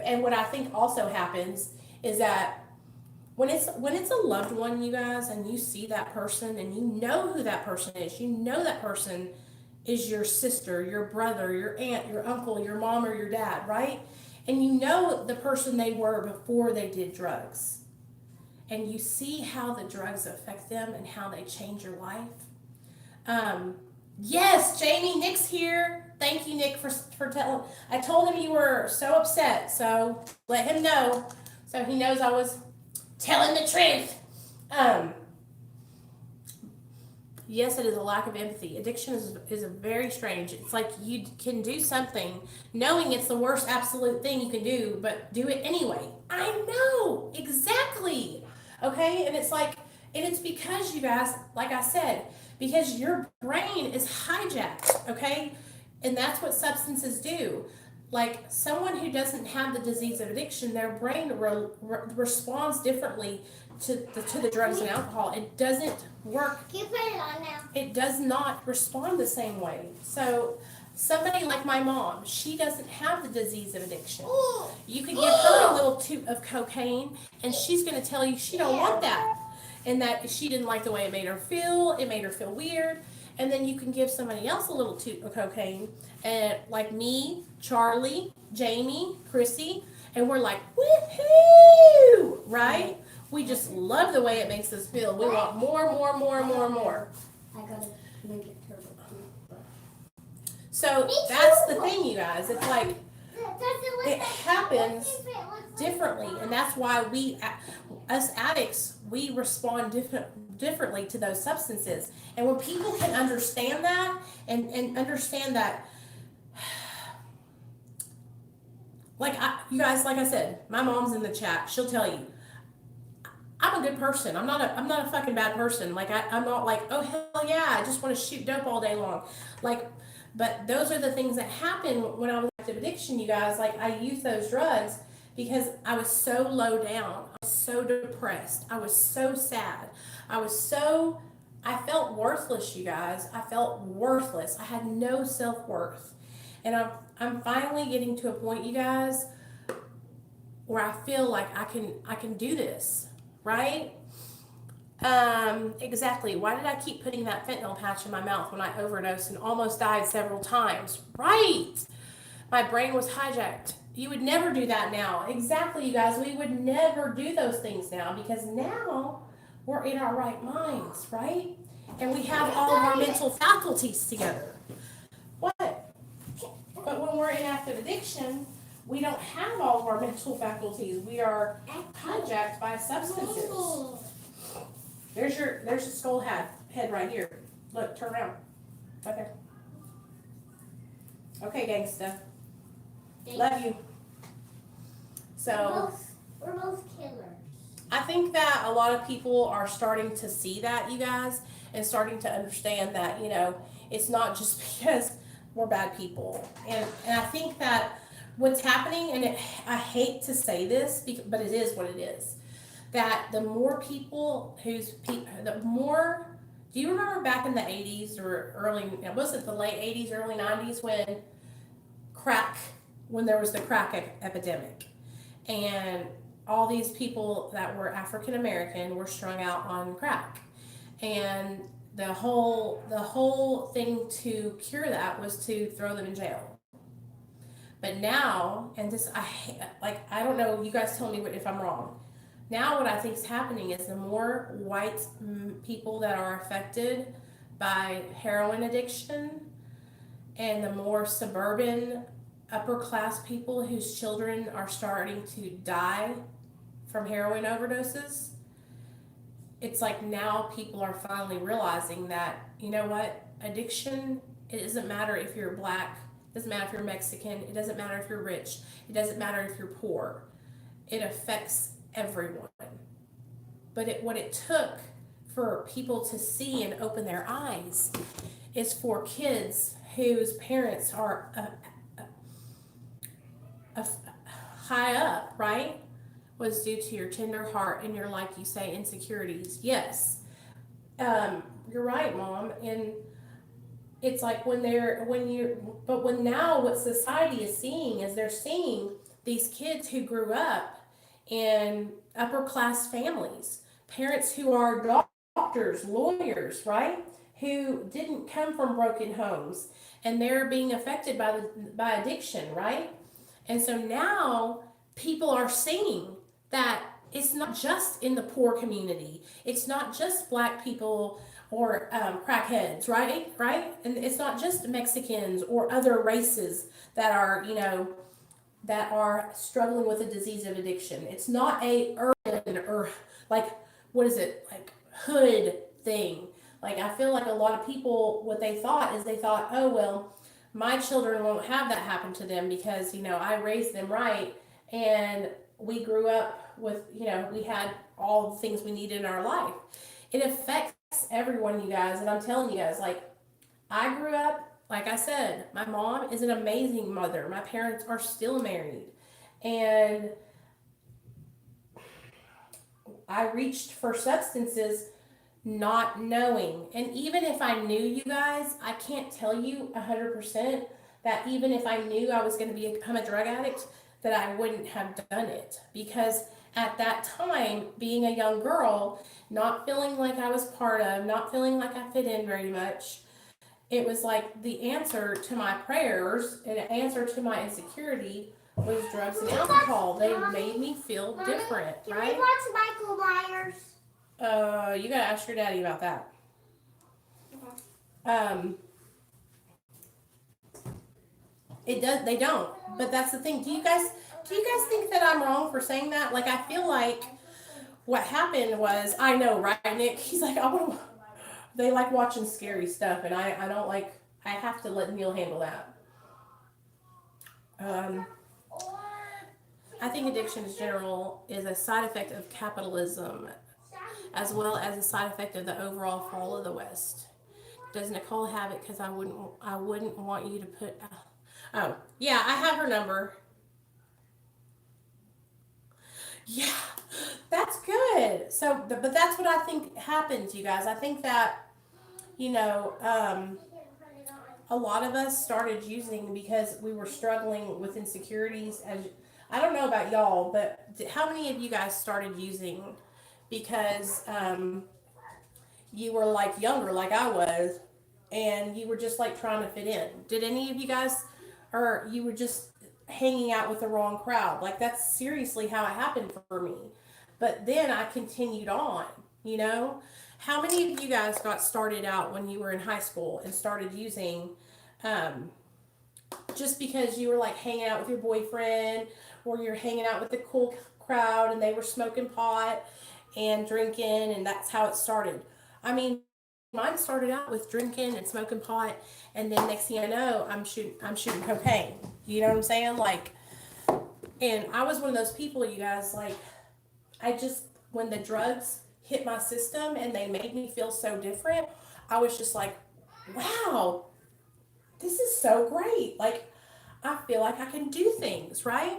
and what I think also happens is that when it's a loved one, you guys, and you see that person and you know who that person is, you know that person is your sister, your brother, your aunt, your uncle, your mom, or your dad, right? And you know the person they were before they did drugs. And you see how the drugs affect them and how they change your life. Yes, Jamie, Nick's here. Thank you, Nick, for telling. I told him you were so upset, so let him know, so he knows I was telling the truth. Yes, it is a lack of empathy. Addiction is a very strange. It's like you can do something knowing it's the worst absolute thing you can do, but do it anyway. I know, exactly. Okay, and it's like, and it's because, you guys, like I said, because your brain is hijacked, okay? And that's what substances do. Like someone who doesn't have the disease of addiction, their brain responds differently to the drugs and alcohol. It doesn't work. Can you put it on now? It does not respond the same way. So somebody like my mom, she doesn't have the disease of addiction. Ooh. You could give her a little toot of cocaine, and she's going to tell you she don't want that, and that she didn't like the way it made her feel. It made her feel weird. And then you can give somebody else a little toot of cocaine, and like me, Charlie, Jamie, Krissy, and we're like, woohoo, right? We just love the way it makes us feel. We want more, more, more, more, more. I gotta make it turbo too. So that's the thing, you guys. It's like it happens differently, and that's why us addicts, we respond differently to those substances. And when people can understand that and understand that, you guys, like I said, my mom's in the chat. She'll tell you, I'm a good person. I'm not a fucking bad person. Like I'm not like, oh hell yeah, I just want to shoot dope all day long. Like, but those are the things that happen when I was in active addiction, you guys. Like I used those drugs because I was so low down. I was so depressed. I was so sad. I felt worthless, you guys. I felt worthless. I had no self-worth. And I'm finally getting to a point, you guys, where I feel like I can do this, right? Exactly. Why did I keep putting that fentanyl patch in my mouth when I overdosed and almost died several times? Right. My brain was hijacked. You would never do that now. Exactly, you guys. We would never do those things now because now we're in our right minds, right? And we have all of our mental faculties together. What? But when we're in active addiction, we don't have all of our mental faculties. We are hijacked by substances. There's your skull head right here. Look, turn around. Right there. Okay, gangsta. Love you. So we're both killers. I think that a lot of people are starting to see that, you guys, and starting to understand that, it's not just because we're bad people. And I think that what's happening, and I hate to say this, but it is what it is, that the more people do you remember back in the 80s or was it the late 80s, early 90s when there was the crack epidemic, and all these people that were African American were strung out on crack, and the whole thing to cure that was to throw them in jail. But now, and this I don't know, you guys tell me if I'm wrong. Now what I think is happening is the more white people that are affected by heroin addiction, and the more suburban upper class people whose children are starting to die from heroin overdoses, it's like now people are finally realizing that, you know what, addiction, it doesn't matter if you're black, it doesn't matter if you're Mexican, it doesn't matter if you're rich, it doesn't matter if you're poor, it affects everyone. But what it took for people to see and open their eyes is for kids whose parents are high up, right, was due to your tender heart and your, like you say, insecurities. Yes, you're right, Mom. And it's like but now what society is seeing is they're seeing these kids who grew up in upper class families, parents who are doctors, lawyers, right, who didn't come from broken homes, and they're being affected by addiction, right? And so now people are seeing that it's not just in the poor community. It's not just black people or crackheads, right? And it's not just Mexicans or other races that are, that are struggling with a disease of addiction. It's not a urban or hood thing. Like I feel like a lot of people, what they thought, oh well, my children won't have that happen to them because, I raised them right, and we grew up with, we had all the things we needed in our life. It affects everyone, you guys, and I'm telling you guys, like, I grew up, like I said, my mom is an amazing mother. My parents are still married. And I reached for substances not knowing. And even if I knew, you guys, I can't tell you 100% that even if I knew I was going to become a drug addict, that I wouldn't have done it. Because at that time, being a young girl, not feeling like I was part of, not feeling like I fit in very much, it was like the answer to my prayers and an answer to my insecurity was drugs and alcohol. They made me feel different, Can right? we watch Michael Myers? You gotta ask your daddy about that. Um, it does. They don't. But that's the thing. Do you guys think that I'm wrong for saying that? Like, I feel like what happened was, I know, right, Nick? He's like, I want to. They like watching scary stuff, and I don't like. I have to let Neil handle that. Um, I think addiction in general is a side effect of capitalism, as well as a side effect of the overall fall of the West. Does Nicole have it? Because I wouldn't want you to put. Oh, yeah, I have her number. Yeah, that's good. So, but that's what I think happens, you guys. I think that you know, a lot of us started using because we were struggling with insecurities. As I don't know about y'all, but how many of you guys started using because you were like younger, like I was, and you were just like trying to fit in? Did any of you guys, or you were just hanging out with the wrong crowd? Like, that's seriously how it happened for me. But then I continued on, you know? How many of you guys got started out when you were in high school and started using um, just because you were like hanging out with your boyfriend, or you're hanging out with the cool crowd and they were smoking pot and drinking, and that's how it started? I mean, mine started out with drinking and smoking pot, and then next thing I know, I'm shooting cocaine. You know what I'm saying? Like, and I was one of those people, you guys, like, I just, when the drugs hit my system and they made me feel so different, I was just like, wow, this is so great. Like, I feel like I can do things, right?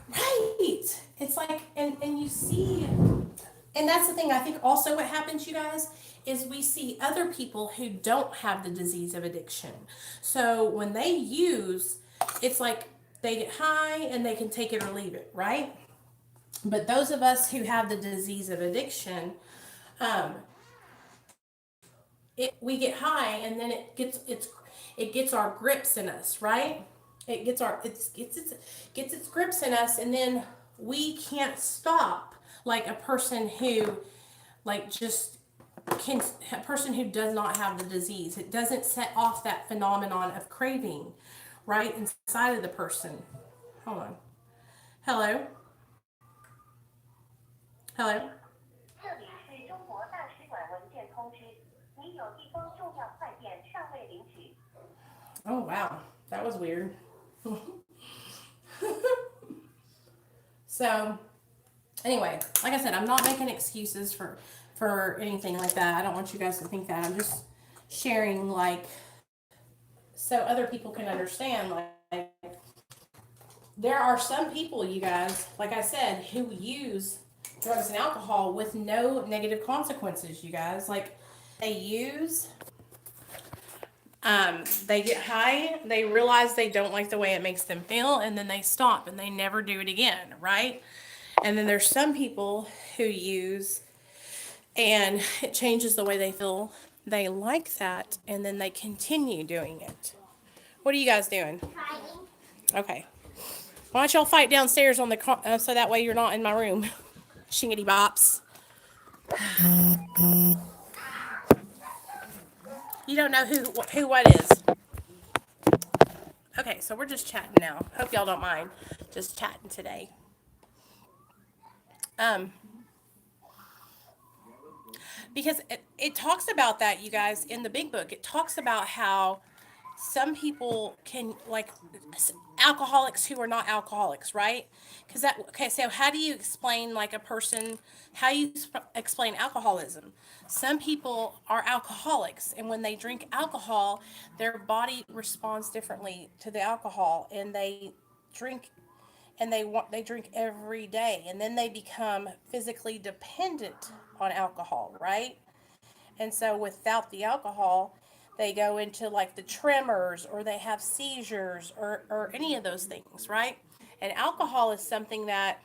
Right. It's like, and you see, and that's the thing. I think also what happens, you guys, is we see other people who don't have the disease of addiction. So when they use, it's like they get high and they can take it or leave it, right? But those of us who have the disease of addiction, um, we get high and then it gets our grips in us, right? It gets its grips in us, and then we can't stop, like a person who, like, just can, a person who does not have the disease. It doesn't set off that phenomenon of craving right inside of the person. Hold on. Hello. Hello. Oh wow, that was weird. So anyway, like I said, I'm not making excuses for anything like that. I don't want you guys to think that. I'm just sharing, like, so other people can understand. Like, there are some people, you guys, like I said, who use drugs and alcohol with no negative consequences. You guys, like, they use. They get high, they realize they don't like the way it makes them feel, and then they stop and they never do it again, right? And then there's some people who use and it changes the way they feel. They like that, and then they continue doing it. What are you guys doing? Fighting. Okay. Why don't y'all fight downstairs on the so that way you're not in my room? Shingity bops. You don't know who what is. Okay, so we're just chatting now. Hope y'all don't mind. Just chatting today. Um, because it talks about that, you guys, in the big book. It talks about how some people can like alcoholics who are not alcoholics, right? Because that okay. So how do you explain like a person? How you explain alcoholism? Some people are alcoholics, and when they drink alcohol, their body responds differently to the alcohol, and they drink they drink every day, and then they become physically dependent on alcohol, right? And so without the alcohol, they go into like the tremors or they have seizures or any of those things, right? And alcohol is something that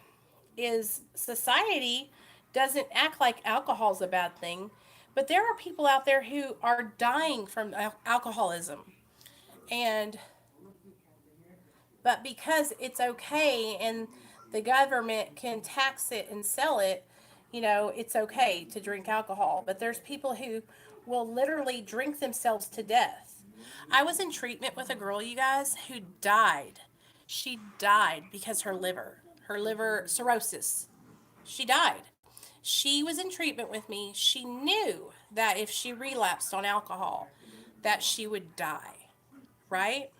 is society doesn't act like alcohol is a bad thing, but there are people out there who are dying from alcoholism. And but because it's okay and the government can tax it and sell it, it's okay to drink alcohol. But there's people who will literally drink themselves to death. I was in treatment with a girl, you guys, who died. She died because her liver cirrhosis. She died. She was in treatment with me. She knew that if she relapsed on alcohol, that she would die, right?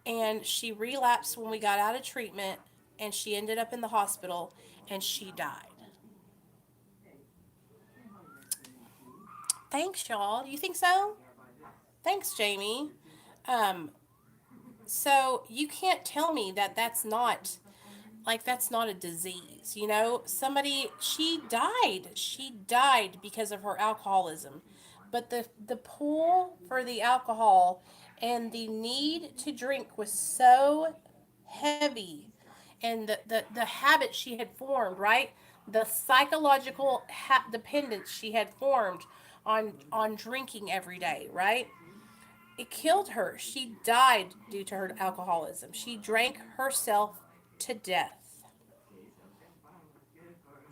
And she relapsed when we got out of treatment, and she ended up in the hospital and she died. Thanks, y'all. Do you think so? Thanks, Jamie. Um, so you can't tell me that that's not a disease. Somebody she died because of her alcoholism. But the pull for the alcohol and the need to drink was so heavy, and the habit she had formed, right? The psychological dependence she had formed on drinking every day, right? It killed her. She died due to her alcoholism. She drank herself to death.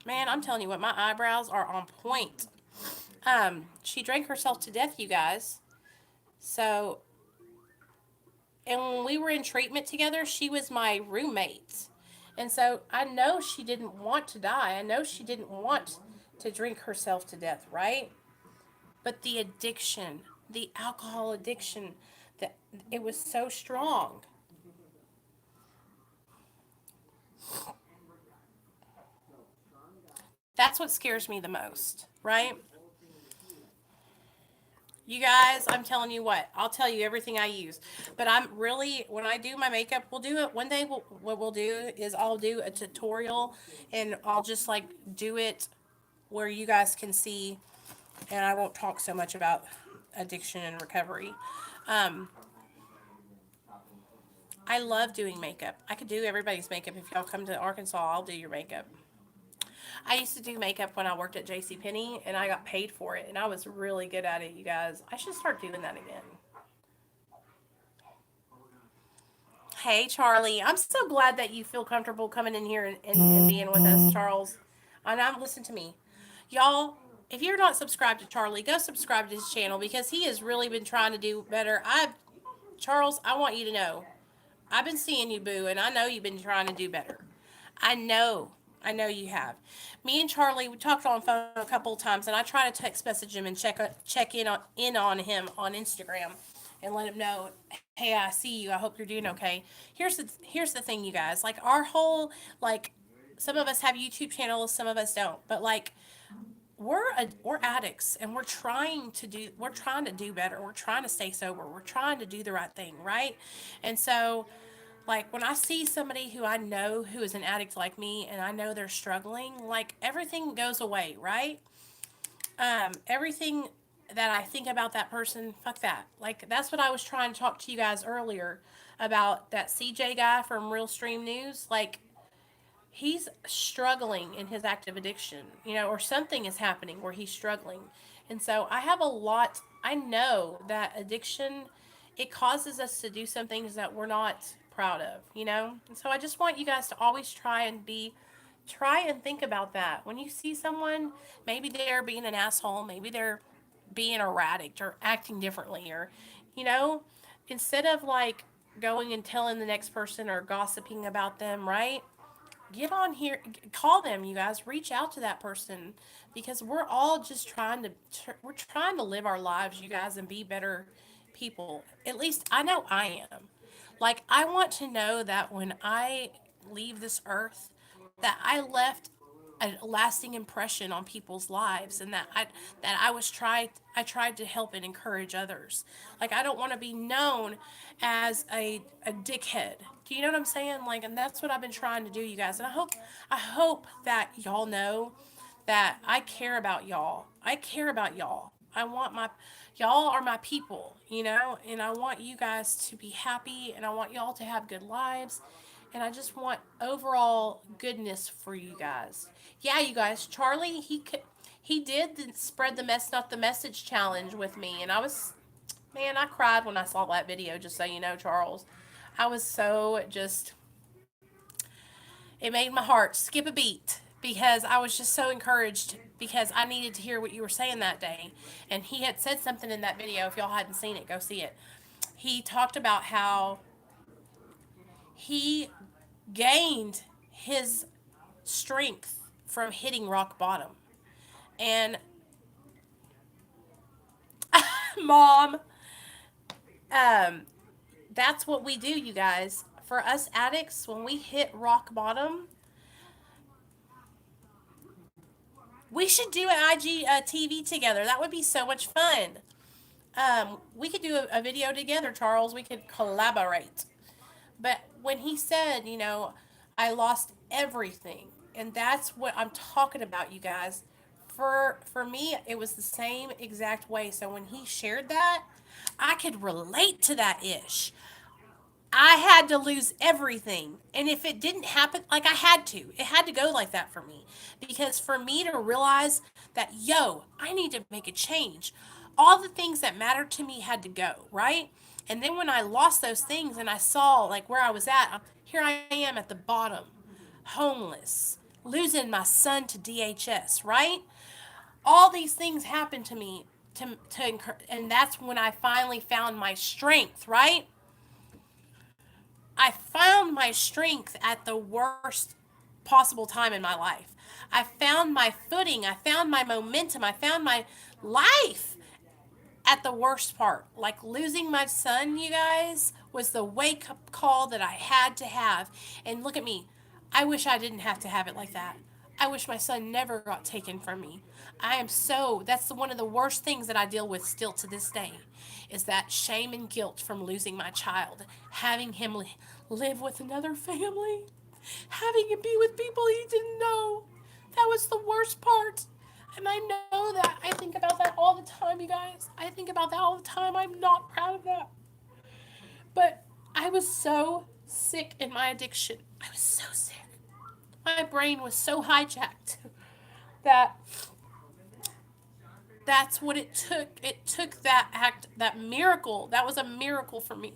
Man, I'm telling you what, my eyebrows are on point. She drank herself to death, you guys. So, and when we were in treatment together, she was my roommate. And so I know she didn't want to die. I know she didn't want to drink herself to death, right? But the addiction, the alcohol addiction, that it was so strong. That's what scares me the most, right? You guys, I'm telling you what, I'll tell you everything I use. But I'm really, when I do my makeup, we'll do it one day. What we'll do is I'll do a tutorial and I'll just like do it where you guys can see, and I won't talk so much about addiction and recovery. Um, I love doing makeup. I could do everybody's makeup. If y'all come to Arkansas, I'll do your makeup. I used to do makeup when I worked at J.C. Penney, and I got paid for it, and I was really good at it, you guys. I should start doing that again. Hey, Charlie. I'm so glad that you feel comfortable coming in here and being with us, Charles. And listen to me. Y'all, if you're not subscribed to Charlie, go subscribe to his channel because he has really been trying to do better. Charles, I want you to know, I've been seeing you, boo, and I know you've been trying to do better. I know. I know you have. Me and Charlie, we talked on the phone a couple of times, and I try to text message him and check in on him on Instagram, and let him know, hey, I see you. I hope you're doing okay. Here's the thing, you guys. Like our whole like, some of us have YouTube channels, some of us don't, but like we're addicts, and we're trying to do better. We're trying to stay sober. We're trying to do the right thing, right? And so like when I see somebody who I know who is an addict like me and I know they're struggling, like everything goes away, right? Everything that I think about that person, fuck that. Like that's what I was trying to talk to you guys earlier about that CJ guy from Real Stream News. Like he's struggling in his active addiction, or something is happening where he's struggling. And so I have a lot, I know that addiction, it causes us to do some things that we're not proud of. And so I just want you guys to always try and think about that. When you see someone, maybe they're being an asshole, maybe they're being erratic or acting differently, or, you know, instead of like going and telling the next person or gossiping about them, right? Get on here, call them, you guys, reach out to that person, because we're all just we're trying to live our lives, you guys, and be better people. At least I know I am. Like, I want to know that when I leave this earth, that I left a lasting impression on people's lives, and I tried to help and encourage others. Like, I don't want to be known as a dickhead. Do you know what I'm saying? Like, and that's what I've been trying to do, you guys. And I hope that y'all know that I care about y'all. I care about y'all. I want my y'all are my people, and I want you guys to be happy, and I want y'all to have good lives, and I just want overall goodness for you guys. Yeah, you guys, Charlie, he did spread the mess not the message challenge with me, and man, I cried when I saw that video, just so you know, Charles. I was so just it made my heart skip a beat because I was just so encouraged because I needed to hear what you were saying that day. And he had said something in that video. If y'all hadn't seen it, go see it. He talked about how he gained his strength from hitting rock bottom. And mom, um, that's what we do, you guys. For us addicts, when we hit rock bottom, we should do an IG TV together. That would be so much fun. We could do a video together, Charles. We could collaborate. But when he said, I lost everything, and that's what I'm talking about, you guys. For me, it was the same exact way. So when he shared that, I could relate to that ish. I had to lose everything. And if it didn't happen, like I had to, it had to go like that for me. Because for me to realize that, I need to make a change, all the things that mattered to me had to go, right? And then when I lost those things and I saw like where I was at, here I am at the bottom, homeless, losing my son to DHS, right? All these things happened to me and that's when I finally found my strength, right? I found my strength at the worst possible time in my life. I found my footing. I found my momentum. I found my life at the worst part. Like losing my son, you guys, was the wake up call that I had to have. And look at me. I wish I didn't have to have it like that. I wish my son never got taken from me. That's one of the worst things that I deal with still to this day is that shame and guilt from losing my child, having him live with another family, having him be with people he didn't know. That was the worst part. And I know that. I think about that all the time, you guys. I think about that all the time. I'm not proud of that. But I was so sick in my addiction. I was so sick. My brain was so hijacked that that's what it took. It took that act, that miracle. That was a miracle for me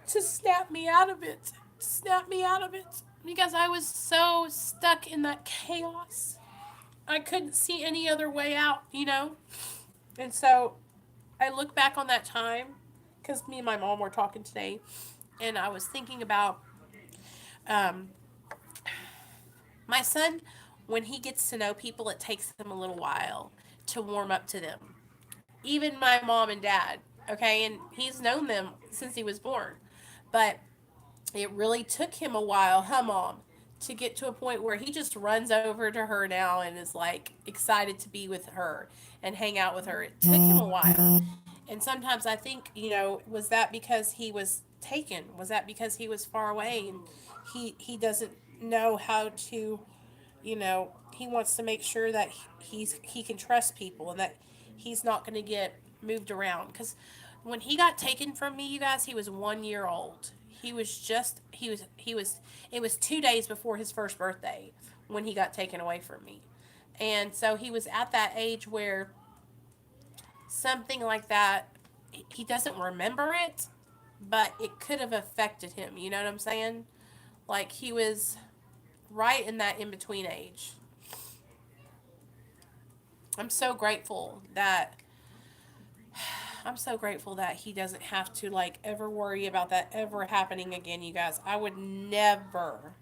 to snap me out of it. Snap me out of it. Because I was so stuck in that chaos. I couldn't see any other way out. And so I look back on that time because me and my mom were talking today, and I was thinking about um, my son. When he gets to know people, it takes him a little while to warm up to them. Even my mom and dad, okay, and he's known them since he was born, but it really took him a while, huh, mom, to get to a point where he just runs over to her now and is like excited to be with her and hang out with her. It took him a while. And sometimes I think, was that because he was taken? Was that because he was far away and he doesn't know how to, he wants to make sure that he can trust people and that he's not going to get moved around cuz when he got taken from me, you guys, he was 1 year old. He was it was 2 days before his first birthday when he got taken away from me. And so he was at that age where something like that, he doesn't remember it, but it could have affected him. You know what I'm saying? Like he was right in that in between age. I'm so grateful that I'm so grateful that he doesn't have to like ever worry about that ever happening again, you guys. I would never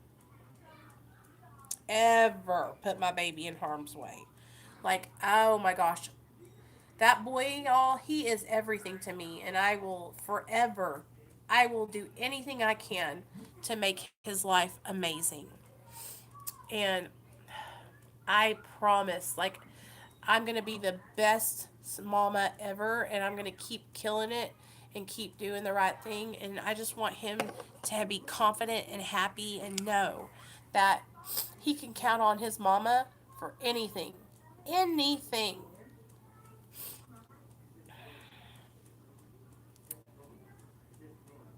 ever put my baby in harm's way. Like, oh my gosh. That boy, y'all, he is everything to me, and I will forever, I will do anything I can to make his life amazing. And I promise, like, I'm going to be the best mama ever, and I'm going to keep killing it and keep doing the right thing. And I just want him to be confident and happy and know that he can count on his mama for anything. Anything.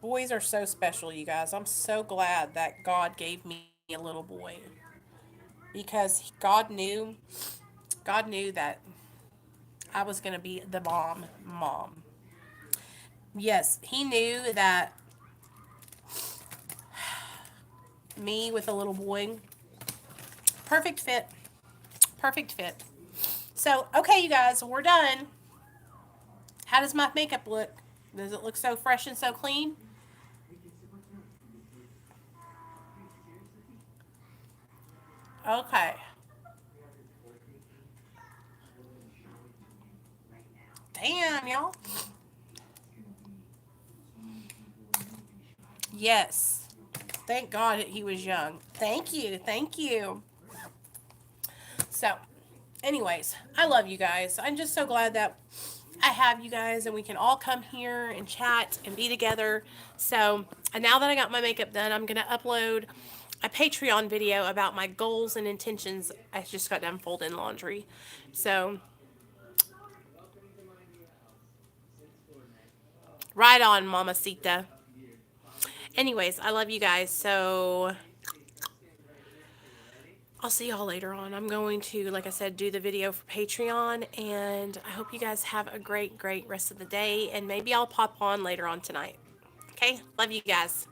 Boys are so special, you guys. I'm so glad that God gave me a little boy because God knew that I was going to be the mom. Yes, he knew that me with a little boy, perfect fit, perfect fit. So, okay, you guys, we're done. How does my makeup look? Does it look so fresh and so clean? Okay. Damn, y'all. Yes. Thank God that he was young. Thank you. Thank you. So, anyways, I love you guys. I'm just so glad that I have you guys and we can all come here and chat and be together. So, and now that I got my makeup done, I'm going to upload a Patreon video about my goals and intentions. I just got done folding laundry. So, right on, Mamacita. Anyways, I love you guys. So, I'll see y'all later on. I'm going to, like I said, do the video for Patreon, and I hope you guys have a great, great rest of the day, and maybe I'll pop on later on tonight. Okay? Love you guys.